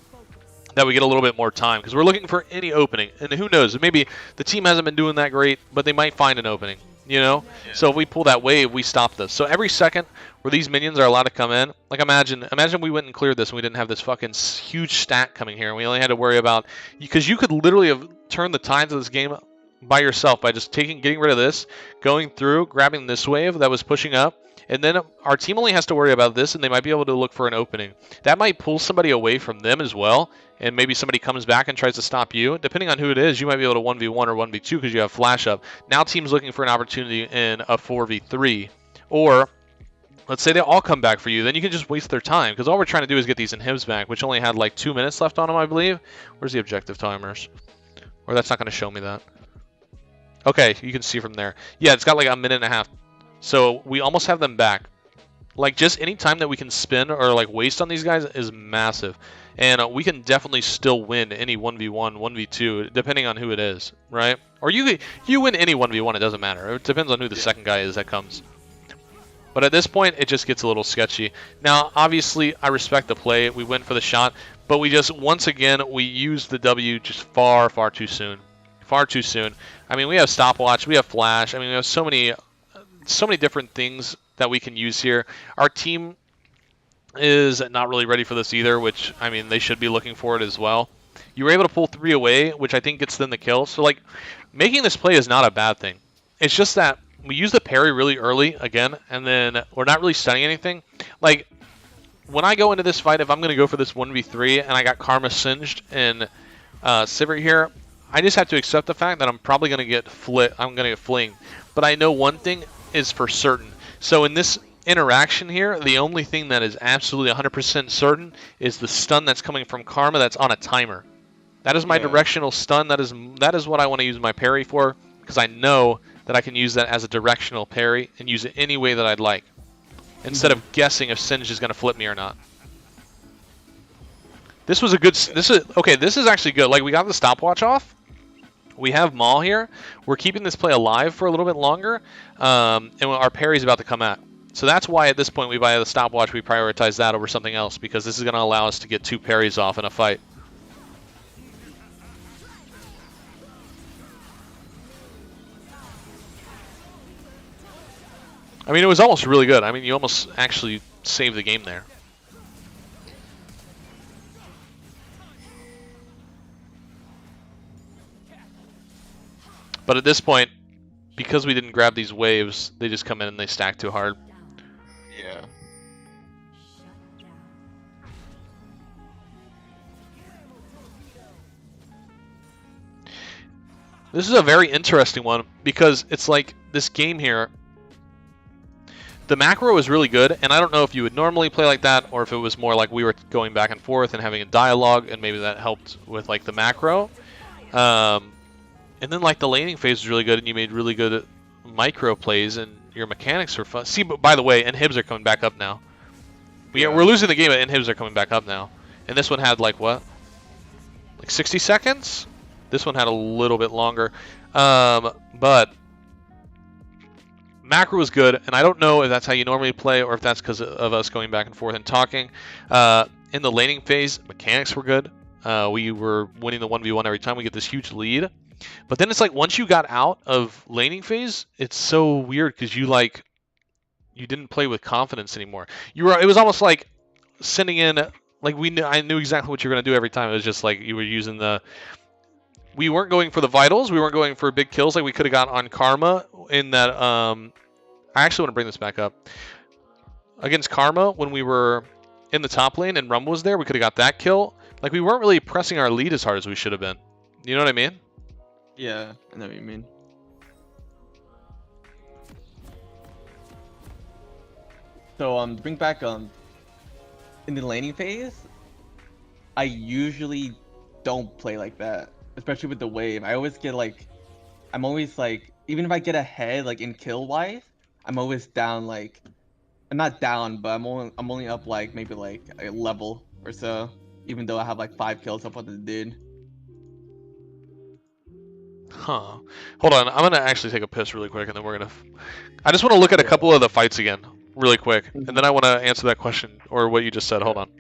that we get a little bit more time, because we're looking for any opening. And who knows, maybe the team hasn't been doing that great, but they might find an opening. You know, so if we pull that wave, we stop this. So every second where these minions are allowed to come in, like imagine we went and cleared this and we didn't have this fucking huge stack coming here, and we only had to worry about, because you could literally have turned the tides of this game by yourself by just getting rid of this, going through, grabbing this wave that was pushing up, and then our team only has to worry about this, and they might be able to look for an opening. That might pull somebody away from them as well, and maybe somebody comes back and tries to stop you. Depending on who it is, you might be able to 1v1 or 1v2 because you have flash up. Now team's looking for an opportunity in a 4v3. Or, let's say they all come back for you, then you can just waste their time, because all we're trying to do is get these inhibs back, which only had like 2 minutes left on them, I believe. Where's the objective timers? Or that's not going to show me that. Okay, you can see from there. Yeah, it's got like a minute and a half. So we almost have them back. Like, just any time that we can spin or like waste on these guys is massive. And we can definitely still win any 1v1, 1v2, depending on who it is, right? Or you win any 1v1, it doesn't matter. It depends on who the second guy is that comes. But at this point, it just gets a little sketchy. Now, obviously, I respect the play. We went for the shot. But we just, once again, we used the W just far, far too soon. Far too soon. I mean, we have stopwatch, we have flash. I mean, we have so many different things that we can use here. Our team is not really ready for this either, which, I mean, they should be looking for it as well. You were able to pull 3 away, which I think gets them the kill. So, like, making this play is not a bad thing. It's just that we use the parry really early, again, and then we're not really stunning anything. Like, when I go into this fight, if I'm going to go for this 1v3 and I got Karma Singed and Sivert here, I just have to accept the fact that I'm probably going to get flinged. But I know one thing is for certain. So in this interaction here, the only thing that is absolutely 100% certain is the stun that's coming from Karma that's on a timer. That is my directional stun. That is what I want to use my parry for, because I know that I can use that as a directional parry and use it any way that I'd like, instead of guessing if Singe is going to flip me or not. This was a good. This is okay. This is actually good. Like we got the stopwatch off. We have Maul here. We're keeping this play alive for a little bit longer, and our parry's about to come out. So that's why at this point we buy the stopwatch. We prioritize that over something else because this is going to allow us to get 2 parries off in a fight. I mean, it was almost really good. I mean, you almost actually saved the game there. But at this point, because we didn't grab these waves, they just come in and they stack too hard. Yeah. This is a very interesting one because it's like this game here. The macro is really good, and I don't know if you would normally play like that or if it was more like we were going back and forth and having a dialogue, and maybe that helped with like the macro. And then like the laning phase was really good, and you made really good micro plays, and your mechanics are fun. See, but by the way, inhibs are coming back up now. We're losing the game, but inhibs are coming back up now. And this one had like what? Like 60 seconds? This one had a little bit longer. But macro was good, and I don't know if that's how you normally play or if that's because of us going back and forth and talking. In the laning phase, mechanics were good. We were winning the 1v1 every time. We get this huge lead. But then it's like once you got out of laning phase, it's so weird because you didn't play with confidence anymore. It was almost like sending in like I knew exactly what you were gonna do every time. It was just like you were using we weren't going for the vitals, we weren't going for big kills like we could have got on Karma in that I actually want to bring this back up. Against Karma when we were in the top lane and Rumble was there, we could have got that kill. Like we weren't really pressing our lead as hard as we should have been. You know what I mean? Yeah, I know what you mean. So to bring back in the laning phase, I usually don't play like that, especially with the wave. I always get like, I'm always like, even if I get ahead like in kill wise, I'm always down like, I'm not down, but I'm only up like maybe like a level or so, even though I have like 5 kills up on the dude. Huh. Hold on, I'm gonna actually take a piss really quick, and then we're gonna. I just want to look at a couple of the fights again, really quick, and then I want to answer that question or what you just said. Hold on.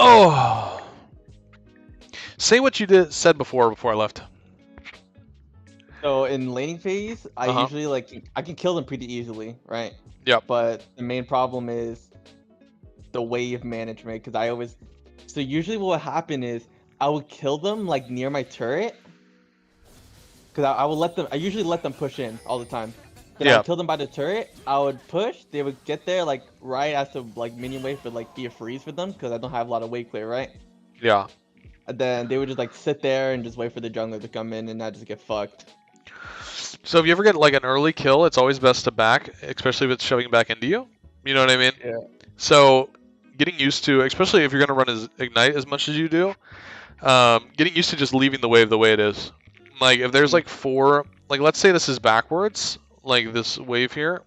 Oh. Say what you said before I left. So in laning phase, I usually I can kill them pretty easily, right? Yep. But the main problem is the wave management, because so usually what would happen is I would kill them like near my turret, because I usually let them push in all the time. Then I would kill them by the turret, I would push, they would get there like right as the like minion wave would like be a freeze for them, because I don't have a lot of wave clear, right? Yeah. And then they would just like sit there and just wait for the jungler to come in, and I just get fucked. So if you ever get like an early kill, it's always best to back, especially if it's shoving back into you. You know what I mean? Yeah. So getting used to, especially if you're going to run Ignite as much as you do, getting used to just leaving the wave the way it is. Like if there's like 4 like let's say this is backwards, like this wave here,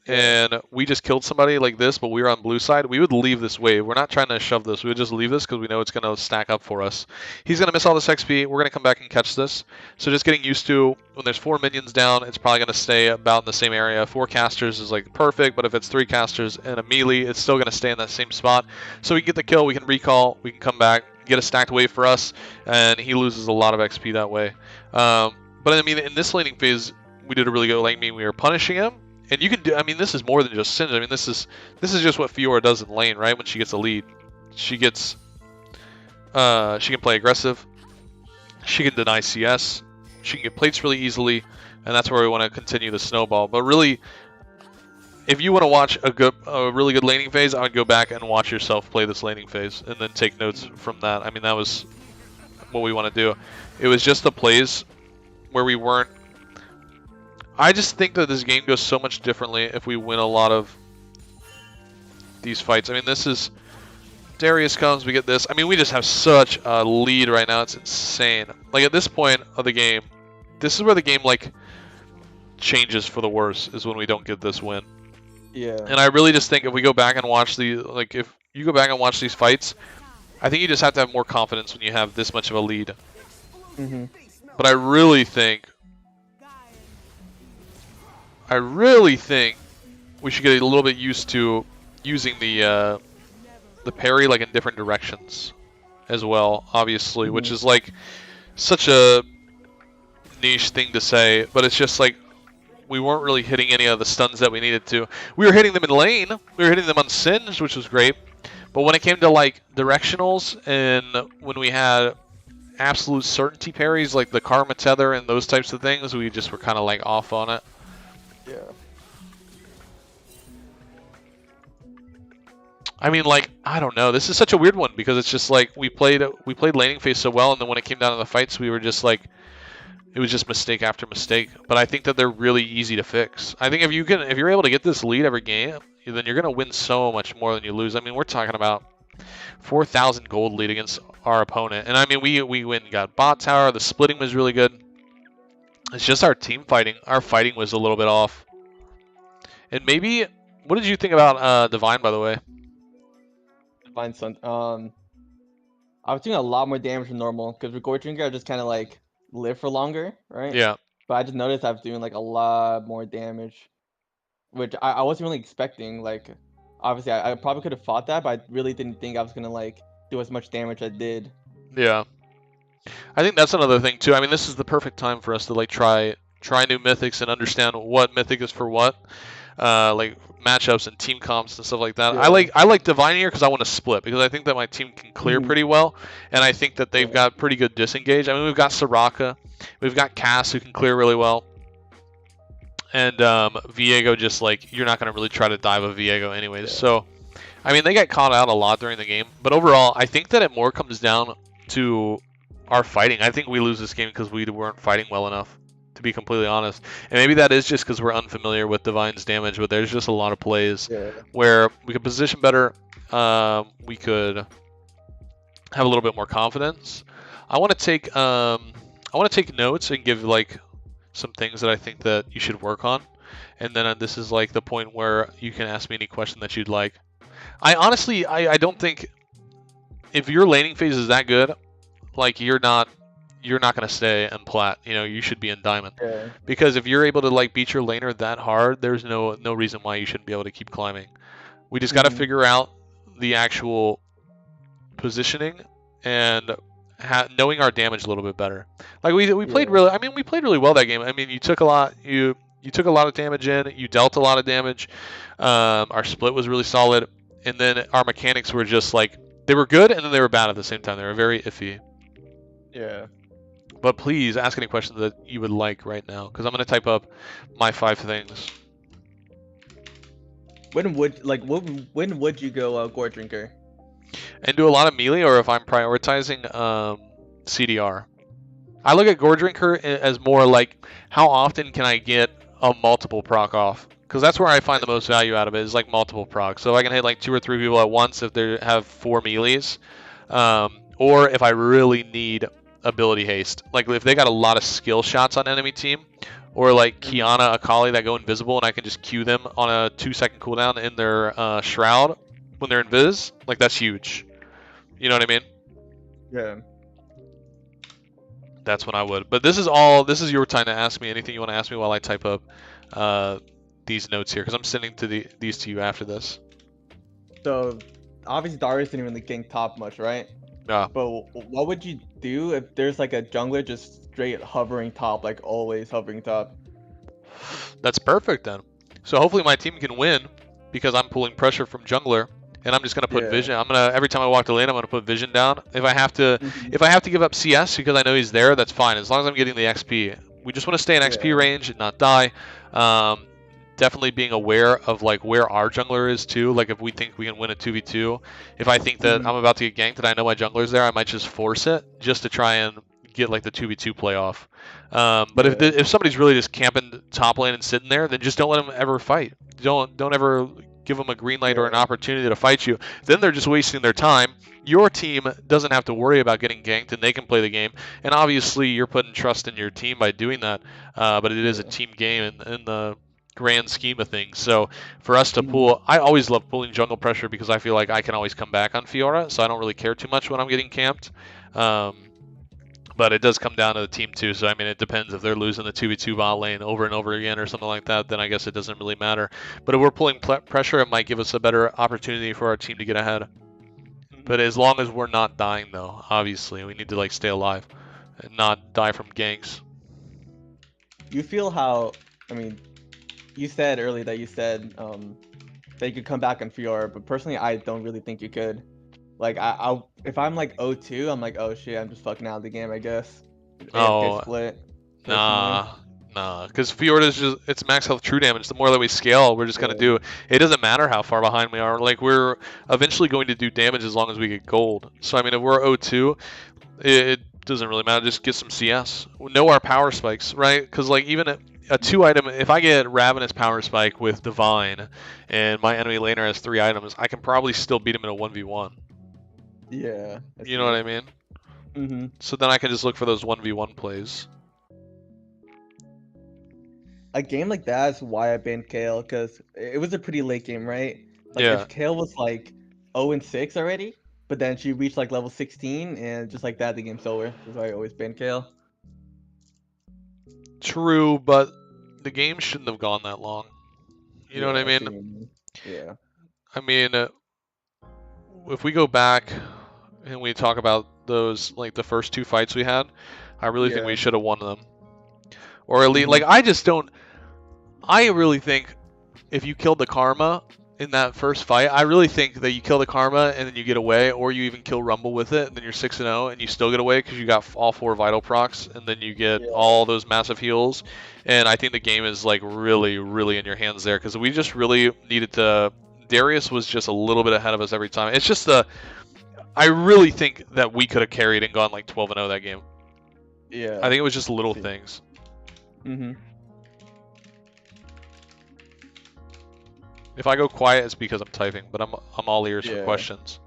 and we just killed somebody like this, but we were on blue side, we would leave this wave. We're not trying to shove this. We would just leave this because we know it's going to stack up for us. He's going to miss all this XP. We're going to come back and catch this. So just getting used to when there's 4 minions down, it's probably going to stay about in the same area. 4 casters is like perfect, but if it's 3 casters and a melee, it's still going to stay in that same spot. So we can get the kill, we can recall, we can come back, get a stacked wave for us, and he loses a lot of XP that way. But I mean, in this laning phase, we did a really good lane. I mean, we were punishing him. And you can do, I mean, this is more than just Singe. I mean, this is just what Fiora does in lane, right? When she gets a lead. She gets, she can play aggressive. She can deny CS. She can get plates really easily. And that's where we want to continue the snowball. But really, if you want to watch a really good laning phase, I would go back and watch yourself play this laning phase. And then take notes from that. I mean, that was what we want to do. It was just the plays where we weren't. I just think that this game goes so much differently if we win a lot of these fights. I mean, this is... Darius comes, we get this. I mean, we just have such a lead right now. It's insane. Like, at this point of the game, this is where the game, like, changes for the worse, is when we don't get this win. Yeah. And I really just think if we go back and watch like, if you go back and watch these fights, I think you just have to have more confidence when you have this much of a lead. Mm-hmm. But I really think we should get a little bit used to using the parry like in different directions as well, obviously, which is like such a niche thing to say, but it's just like we weren't really hitting any of the stuns that we needed to. We were hitting them in lane, we were hitting them on Singed, which was great, but when it came to like directionals and when we had absolute certainty parries like the Karma Tether and those types of things, we just were kind of like off on it. Yeah. I mean, like, I don't know. This is such a weird one because it's just like we played laning phase so well, and then when it came down to the fights, we were just like, it was just mistake after mistake. But I think that they're really easy to fix. I think if you're able to get this lead every game, then you're gonna win so much more than you lose. I mean, we're talking about 4,000 gold lead against our opponent, and I mean, we went and got bot tower. The splitting was really good. It's just our team fighting. Our fighting was a little bit off. And maybe, what did you think about Divine, by the way? Divine Sun. I was doing a lot more damage than normal because with Gore Drinker I just kind of like live for longer, right? Yeah. But I just noticed I was doing like a lot more damage, which I wasn't really expecting. Like, obviously I probably could have fought that, but I really didn't think I was gonna like do as much damage as I did. Yeah. I think that's another thing too. I mean, this is the perfect time for us to like try new mythics and understand what mythic is for what, like matchups and team comps and stuff like that. Yeah. I like Divine here because I want to split because I think that my team can clear pretty well, and I think that they've got pretty good disengage. I mean, we've got Soraka, we've got Cass who can clear really well, and Viego just like you're not going to really try to dive a Viego anyways. Yeah. So, I mean, they get caught out a lot during the game, but overall, I think that it more comes down to our fighting. I think we lose this game because we weren't fighting well enough, to be completely honest. And maybe that is just because we're unfamiliar with Divine's damage, but there's just a lot of plays where we could position better, we could have a little bit more confidence. I want to take notes and give like some things that I think that you should work on. And then this is like the point where you can ask me any question that you'd like. I honestly, I don't think if your laning phase is that good, like you're not gonna stay in plat. You know, you should be in diamond. Yeah. Because if you're able to like beat your laner that hard, there's no reason why you shouldn't be able to keep climbing. We just got to figure out the actual positioning and knowing our damage a little bit better. Like we played really. I mean, we played really well that game. I mean, you took a lot. You took a lot of damage in. You dealt a lot of damage. Our split was really solid, and then our mechanics were just like they were good and then they were bad at the same time. They were very iffy. Yeah. But please ask any questions that you would like right now, because I'm gonna type up my 5 things. When would you go Gore Drinker? And do a lot of melee, or if I'm prioritizing CDR. I look at Gore Drinker as more like how often can I get a multiple proc off, because that's where I find the most value out of it is like multiple proc. So if I can hit like 2 or 3 people at once if they have 4 melees, or if I really need ability haste. Like if they got a lot of skill shots on enemy team, or like Kiana, Akali that go invisible, and I can just Q them on a 2-second cooldown in their shroud when they're invis, like that's huge. You know what I mean? Yeah. That's when I would. But this is your time to ask me anything you want to ask me while I type up these notes here, because I'm sending these to you after this. So obviously Darius didn't really gank top much, right? Yeah. But what would you do if there's like a jungler just straight hovering top, like always hovering top? That's perfect then. So hopefully my team can win because I'm pulling pressure from jungler, and I'm just gonna put vision. I'm gonna every time I walk the lane, I'm gonna put vision down. If I have to give up CS because I know he's there, that's fine. As long as I'm getting the XP, we just want to stay in XP range and not die. Definitely being aware of like where our jungler is too. Like if we think we can win a 2v2, if I think that I'm about to get ganked and I know my jungler's there, I might just force it just to try and get like the 2v2 playoff. But if somebody's really just camping top lane and sitting there, then just don't let them ever fight. Don't ever give them a green light or an opportunity to fight you. Then they're just wasting their time. Your team doesn't have to worry about getting ganked, and they can play the game. And obviously, you're putting trust in your team by doing that. But it is a team game in the grand scheme of things. So for us to pull, I always love pulling jungle pressure because I feel like I can always come back on Fiora, so I don't really care too much when I'm getting camped. But it does come down to the team too, so I mean it depends. If they're losing the 2v2 bot lane over and over again or something like that, then I guess it doesn't really matter. But if we're pulling pressure, it might give us a better opportunity for our team to get ahead. But as long as we're not dying though, obviously, we need to like stay alive and not die from ganks. You feel how, I mean, you said earlier that that you could come back on Fiora, but personally I don't really think you could. Like if I'm like 0-2, I'm like, oh shit, I'm just fucking out of the game, I guess. Oh, split. nah, because Fiora's just, it's max health true damage. The more that we scale, we're just gonna do. It doesn't matter how far behind we are. Like we're eventually going to do damage as long as we get gold. So I mean, if we're 0-2, it doesn't really matter. Just get some CS. Know our power spikes, right? Because like even a 2 item, if I get Ravenous power spike with Divine, and my enemy laner has 3 items, I can probably still beat him in a 1v1. Yeah. You know what I mean? So then I can just look for those 1v1 plays. A game like that is why I banned Kale, because it was a pretty late game, right? Like Yeah. if Kale was like 0-6 already, but then she reached like level 16, and just like that, the game's over. That's why I always ban Kale. True, but the game shouldn't have gone that long. You know what I mean? Yeah. I mean, if we go back and we talk about those, like the first 2 fights we had, I really think we should have won them. Or at least, like, I really think if you killed the Karma in that first fight, I really think that you kill the Karma and then you get away, or you even kill Rumble with it, and then you're 6-0 and you still get away because you got all 4 vital procs, and then you get all those massive heals. And I think the game is like really, really in your hands there, because we just really needed to. Darius was just a little bit ahead of us every time. It's just I really think that we could have carried and gone like 12-0 that game. Yeah. I think it was just little things. If I go quiet, it's because I'm typing, but I'm all ears for questions.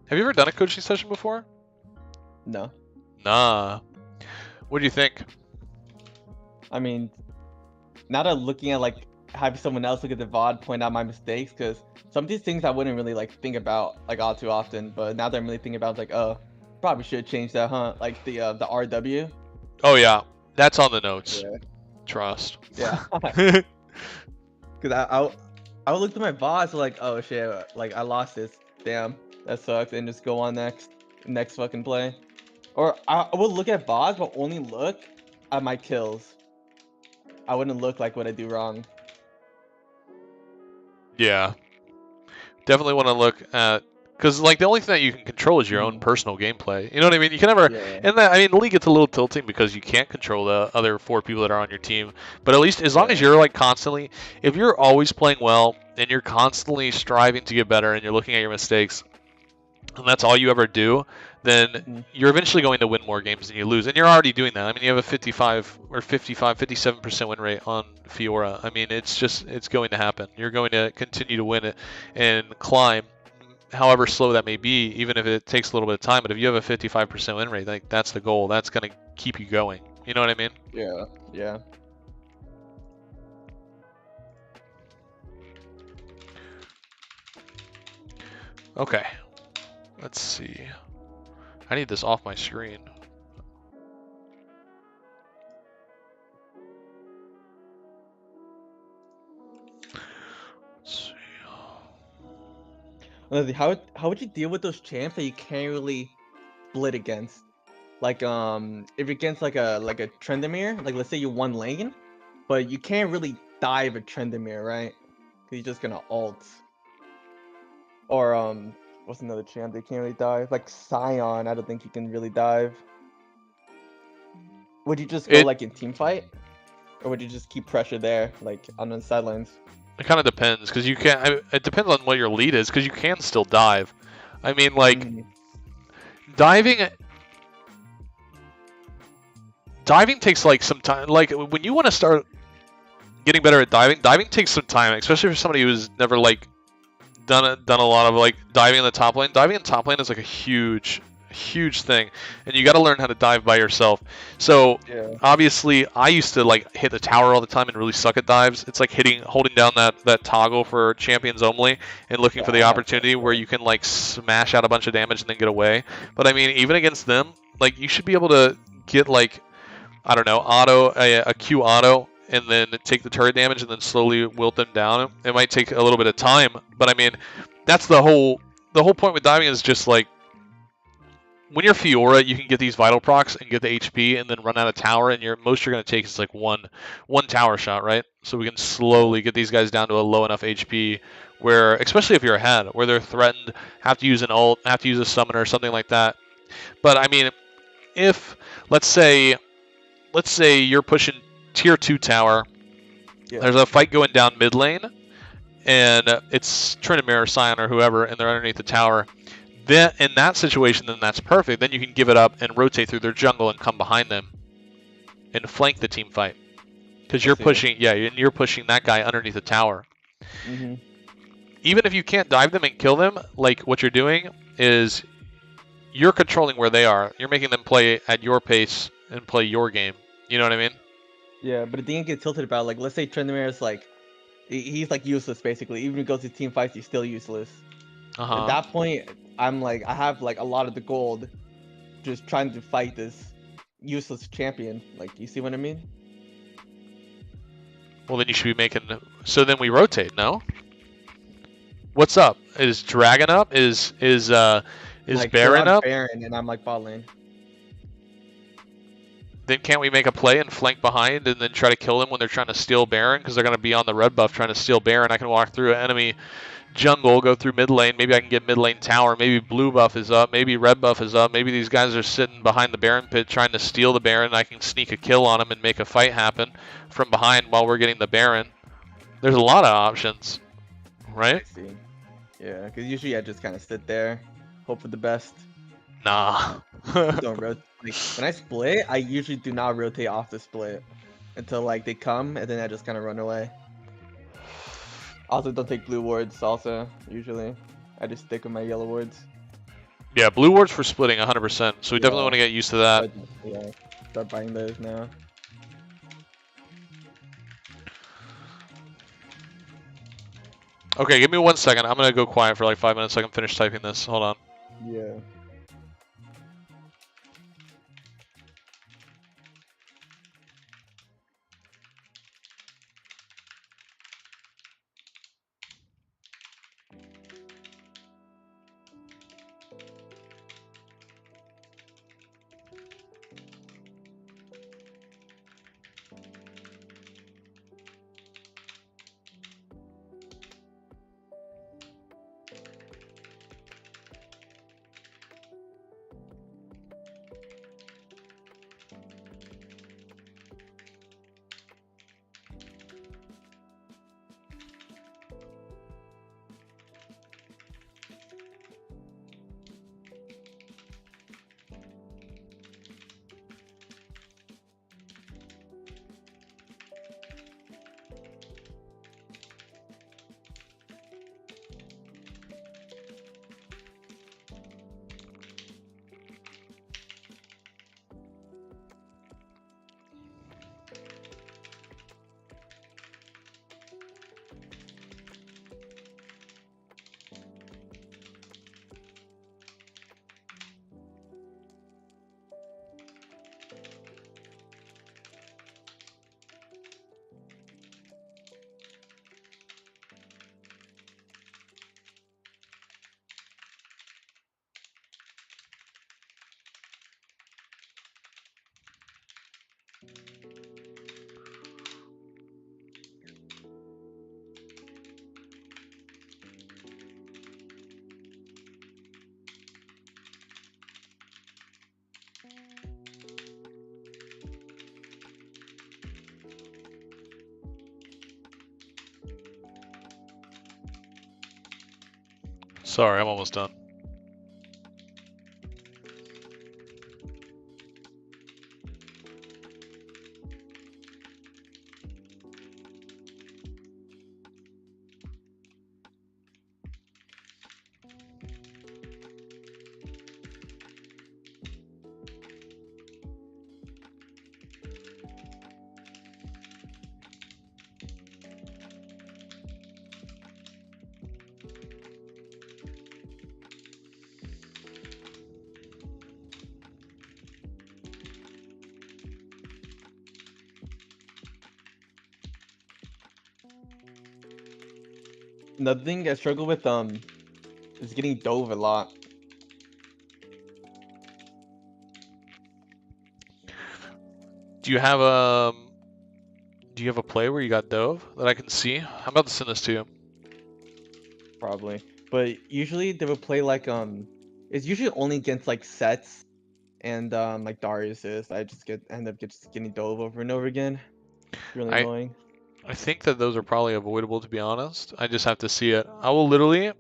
Have you ever done a coaching session before? No. Nah. What do you think? I mean, now that I'm looking at like having someone else look at the VOD, point out my mistakes, because some of these things I wouldn't really like think about like all too often, but now that I'm really thinking about, it's like, oh, probably should change that, huh? Like the RW. Oh yeah, that's on the notes. Trust. Yeah. Because I would look through my VODs like, oh shit, like I lost this, damn, that sucks, and just go on next fucking play. Or I would look at VODs, but only look at my kills. I wouldn't look like what I do wrong. Yeah. Definitely want to look at, because like the only thing that you can control is your own personal gameplay. You know what I mean? You can never, and that, I mean, the league gets a little tilting because you can't control the other 4 people that are on your team. But at least as long as you're like constantly, if you're always playing well and you're constantly striving to get better and you're looking at your mistakes, and that's all you ever do, then you're eventually going to win more games than you lose. And you're already doing that. I mean, you have a 57% win rate on Fiora. I mean, it's going to happen. You're going to continue to win it and climb. however slow that may be, even if it takes a little bit of time. But if you have a 55% win rate, like that's the goal. That's gonna keep you going. You know what I mean? Yeah, yeah. Okay. Let's see. I need this off my screen. Let's see. Leslie, how would you deal with those champs that you can't really split against? Like if you're against like a Trendemir, like let's say you won lane, but you can't really dive a Trendemir, right? Cause he's just gonna ult. Or what's another champ they can't really dive? Like Scion, I don't think you can really dive. Would you just go It like in team fight? Or would you just keep pressure there, like on the sidelines? it kind of depends because you can. It depends on what your lead is because you can still dive. I mean, like diving. Diving takes like some time. Like when you want to start getting better at diving, diving takes some time, especially for somebody who's never like done a lot of like diving in the top lane. Diving in top lane is like a huge thing, and you got to learn how to dive by yourself. So Yeah. obviously, I used to like hit the tower all the time and really suck at dives. It's like holding down that toggle for champions only and looking for the opportunity where you can like smash out a bunch of damage and then get away. But I mean, even against them, like you should be able to get like, I don't know, a Q auto, and then take the turret damage and then slowly wilt them down. It might take a little bit of time, but I mean, that's the whole point with diving is just like when you're Fiora, you can get these vital procs and get the HP and then run out of tower, and most you're gonna take is like one tower shot, right? So we can slowly get these guys down to a low enough HP where, especially if you're ahead, where they're threatened, have to use an ult, have to use a summon or something like that. But I mean, if let's say you're pushing tier 2 tower. Yeah. There's a fight going down mid lane, and it's Tryndamere or Scion or whoever, and they're underneath the tower. Then in that situation, then that's perfect. Then you can give it up and rotate through their jungle and come behind them and flank the team fight. Because you're pushing, and you're pushing that guy underneath the tower. Even if you can't dive them and kill them, like what you're doing is you're controlling where they are. You're making them play at your pace and play your game. You know what I mean? Yeah, but the thing gets tilted about, like, let's say Trendemir is like, he's like useless basically. Even if he goes to team fights, he's still useless. At that point, I'm like, I have like a lot of the gold, just trying to fight this useless champion. Like, you see what I mean? Well, then you should be making. So then we rotate. No. What's up? Is Dragon up? Is like, Baron up? Baron, and I'm like bot lane. Then can't we make a play and flank behind and then try to kill them when they're trying to steal Baron? Because they're going to be on the red buff trying to steal Baron. I can walk through an enemy jungle, go through mid lane. Maybe I can get mid lane tower. Maybe blue buff is up. Maybe red buff is up. Maybe these guys are sitting behind the Baron pit trying to steal the Baron. I can sneak a kill on them and make a fight happen from behind while we're getting the Baron. There's a lot of options, right? I see. Yeah, because usually I just kind of sit there, hope for the best. Nah. Don't rotate. Like, when I split, I usually do not rotate off the split until like they come, and then I just kind of run away. Also, don't take blue wards. Also, usually, I just stick with my yellow wards. Yeah, blue wards for splitting 100%. So we definitely want to get used to that. Yeah, start buying those now. Okay, give me 1 second. I'm gonna go quiet for like 5 minutes so I can finish typing this. Hold on. Yeah. Sorry, I'm almost done. Another thing I struggle with is getting dove a lot. Do you have a play where you got dove that I can see? I'm about to send this to you. Probably. But usually they would play like it's usually only against like sets and like Darius is. I just end up just getting dove over and over again. It's really annoying. I think that those are probably avoidable, to be honest. I just have to see it. I will literally,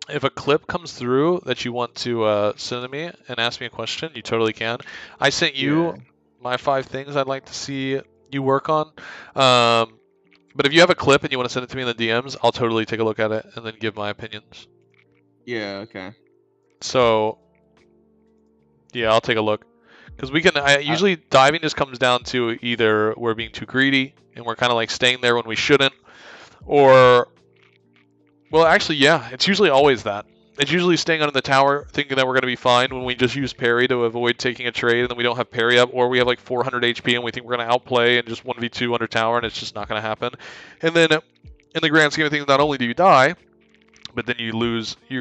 if a clip comes through that you want to send to me and ask me a question, you totally can. I sent you Yeah. my 5 things I'd like to see you work on. But if you have a clip and you want to send it to me in the DMs, I'll totally take a look at it and then give my opinions. Yeah, okay. So, yeah, I'll take a look. Because we can, usually diving just comes down to either we're being too greedy and we're kind of like staying there when we shouldn't, or, well, actually, yeah, it's usually always that. It's usually staying under the tower thinking that we're going to be fine when we just use parry to avoid taking a trade and then we don't have parry up, or we have like 400 HP and we think we're going to outplay and just 1v2 under tower and it's just not going to happen. And then in the grand scheme of things, not only do you die, but then you're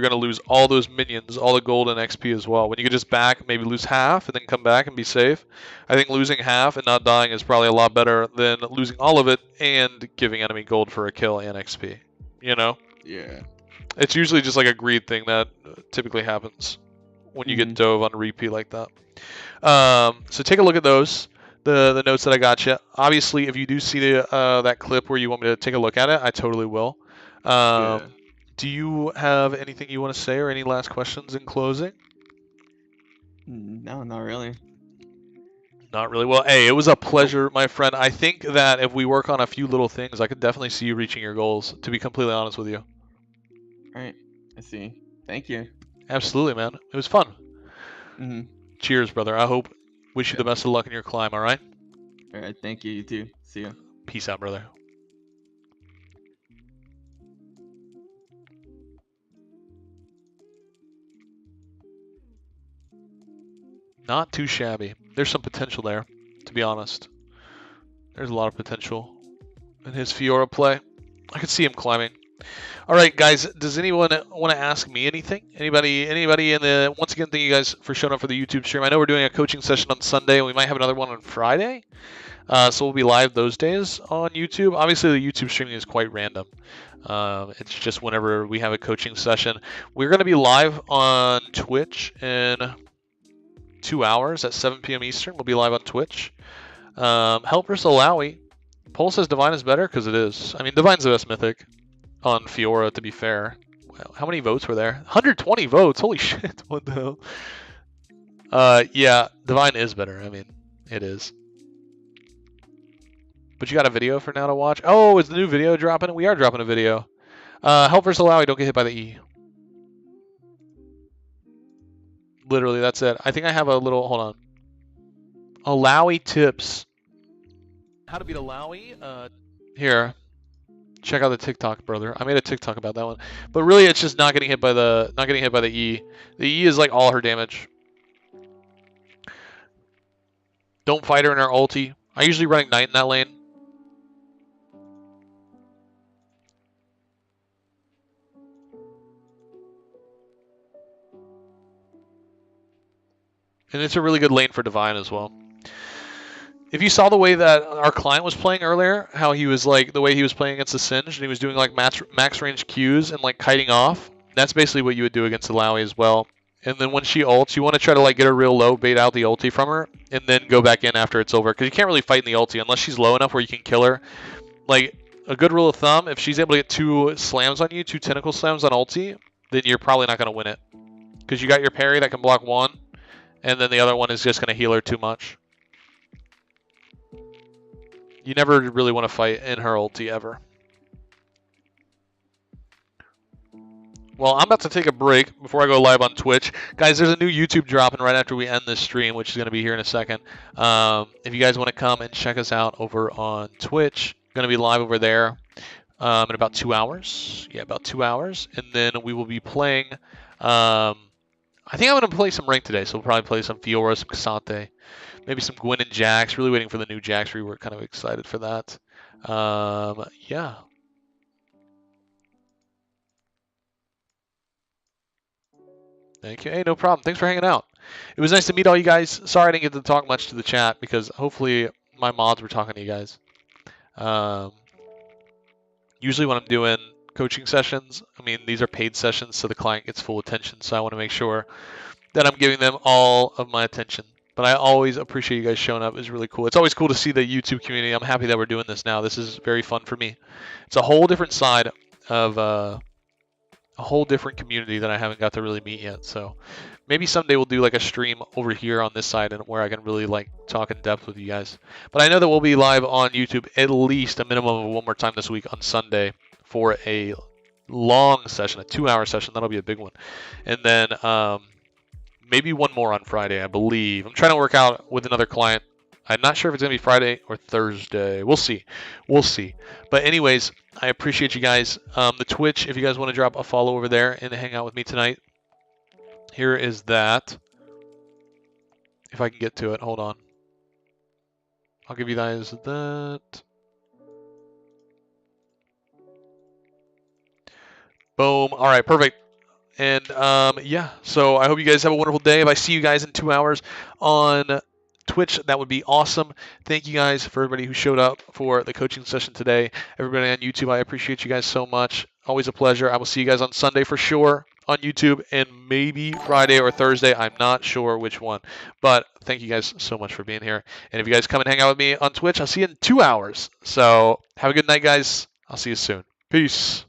going to lose all those minions, all the gold and XP as well. When you could just back, maybe lose half and then come back and be safe. I think losing half and not dying is probably a lot better than losing all of it and giving enemy gold for a kill and XP. You know? Yeah. It's usually just like a greed thing that typically happens when you get dove on repeat like that. So take a look at those, the notes that I got you. Obviously, if you do see that clip where you want me to take a look at it, I totally will. Yeah. Do you have anything you want to say or any last questions in closing? No, not really. Not really. Well, hey, it was a pleasure, my friend. I think that if we work on a few little things, I could definitely see you reaching your goals, to be completely honest with you. Alright. I see. Thank you. Absolutely, man. It was fun. Mm-hmm. Cheers, brother. Wish you the best of luck in your climb, all right? Alright, thank you. You too. See ya. Peace out, brother. Not too shabby. There's some potential there, to be honest. There's a lot of potential in his Fiora play. I could see him climbing. All right, guys. Does anyone want to ask me anything? Anybody in the? Once again, thank you guys for showing up for the YouTube stream. I know we're doing a coaching session on Sunday, and we might have another one on Friday. So we'll be live those days on YouTube. Obviously, the YouTube streaming is quite random. It's just whenever we have a coaching session. We're going to be live on Twitch in 2 hours at 7 p.m. Eastern. We'll be live on Twitch. Help versus Alawi. Pole says Divine is better because it is. I mean, Divine's the best mythic on Fiora, to be fair. Wow, how many votes were there? 120 votes. Holy shit. What the hell? Yeah, Divine is better. I mean, it is. But you got a video for now to watch? Oh, is the new video dropping? We are dropping a video. Help versus Alawi, don't get hit by the E. Literally, that's it. I think I have a little, hold on. Alawi tips. How to beat Alawi? Here. Check out the TikTok, brother. I made a TikTok about that one. But really, it's just not getting hit by the E. The E is like all her damage. Don't fight her in her ulti. I usually run Ignite in that lane. And it's a really good lane for Divine as well. If you saw the way that our client was playing earlier, how he was like the way he was playing against the Singed, and he was doing like max range Qs and like kiting off. That's basically what you would do against the Lowy as well. And then when she ults, you want to try to like get her real low, bait out the ulti from her, and then go back in after it's over. Because you can't really fight in the ulti unless she's low enough where you can kill her. Like a good rule of thumb, if she's able to get 2 slams on you, 2 tentacle slams on ulti, then you're probably not going to win it. Because you got your parry that can block 1, and then the other one is just going to heal her too much. You never really want to fight in her ulti ever. Well, I'm about to take a break before I go live on Twitch. Guys, there's a new YouTube dropping right after we end this stream, which is going to be here in a second. If you guys want to come and check us out over on Twitch, going to be live over there in about 2 hours. Yeah, about 2 hours. And then we will be playing... I think I'm going to play some rank today, so we'll probably play some Fiora, some Cassante, maybe some Gwyn and Jax. Really waiting for the new Jax rework. Kind of excited for that. Yeah. Thank you. Hey, no problem. Thanks for hanging out. It was nice to meet all you guys. Sorry I didn't get to talk much to the chat because hopefully my mods were talking to you guys. Usually when I'm doing coaching sessions, I mean, these are paid sessions, so the client gets full attention. So I want to make sure that I'm giving them all of my attention. But I always appreciate you guys showing up. It's really cool. It's always cool to see the YouTube community. I'm happy that we're doing this now. This is very fun for me. It's a whole different side of a whole different community that I haven't got to really meet yet. So maybe someday we'll do like a stream over here on this side and where I can really like talk in depth with you guys. But I know that we'll be live on YouTube at least a minimum of 1 more time this week on Sunday for a long session, a 2-hour session. That'll be a big one. And then maybe 1 more on Friday, I believe. I'm trying to work out with another client. I'm not sure if it's going to be Friday or Thursday. We'll see. We'll see. But anyways, I appreciate you guys. The Twitch, if you guys want to drop a follow over there and hang out with me tonight, here is that. If I can get to it, hold on. I'll give you guys that. Boom. All right, perfect. And yeah, so I hope you guys have a wonderful day. If I see you guys in 2 hours on Twitch, that would be awesome. Thank you guys for everybody who showed up for the coaching session today. Everybody on YouTube, I appreciate you guys so much. Always a pleasure. I will see you guys on Sunday for sure on YouTube and maybe Friday or Thursday. I'm not sure which one. But thank you guys so much for being here. And if you guys come and hang out with me on Twitch, I'll see you in 2 hours. So have a good night, guys. I'll see you soon. Peace.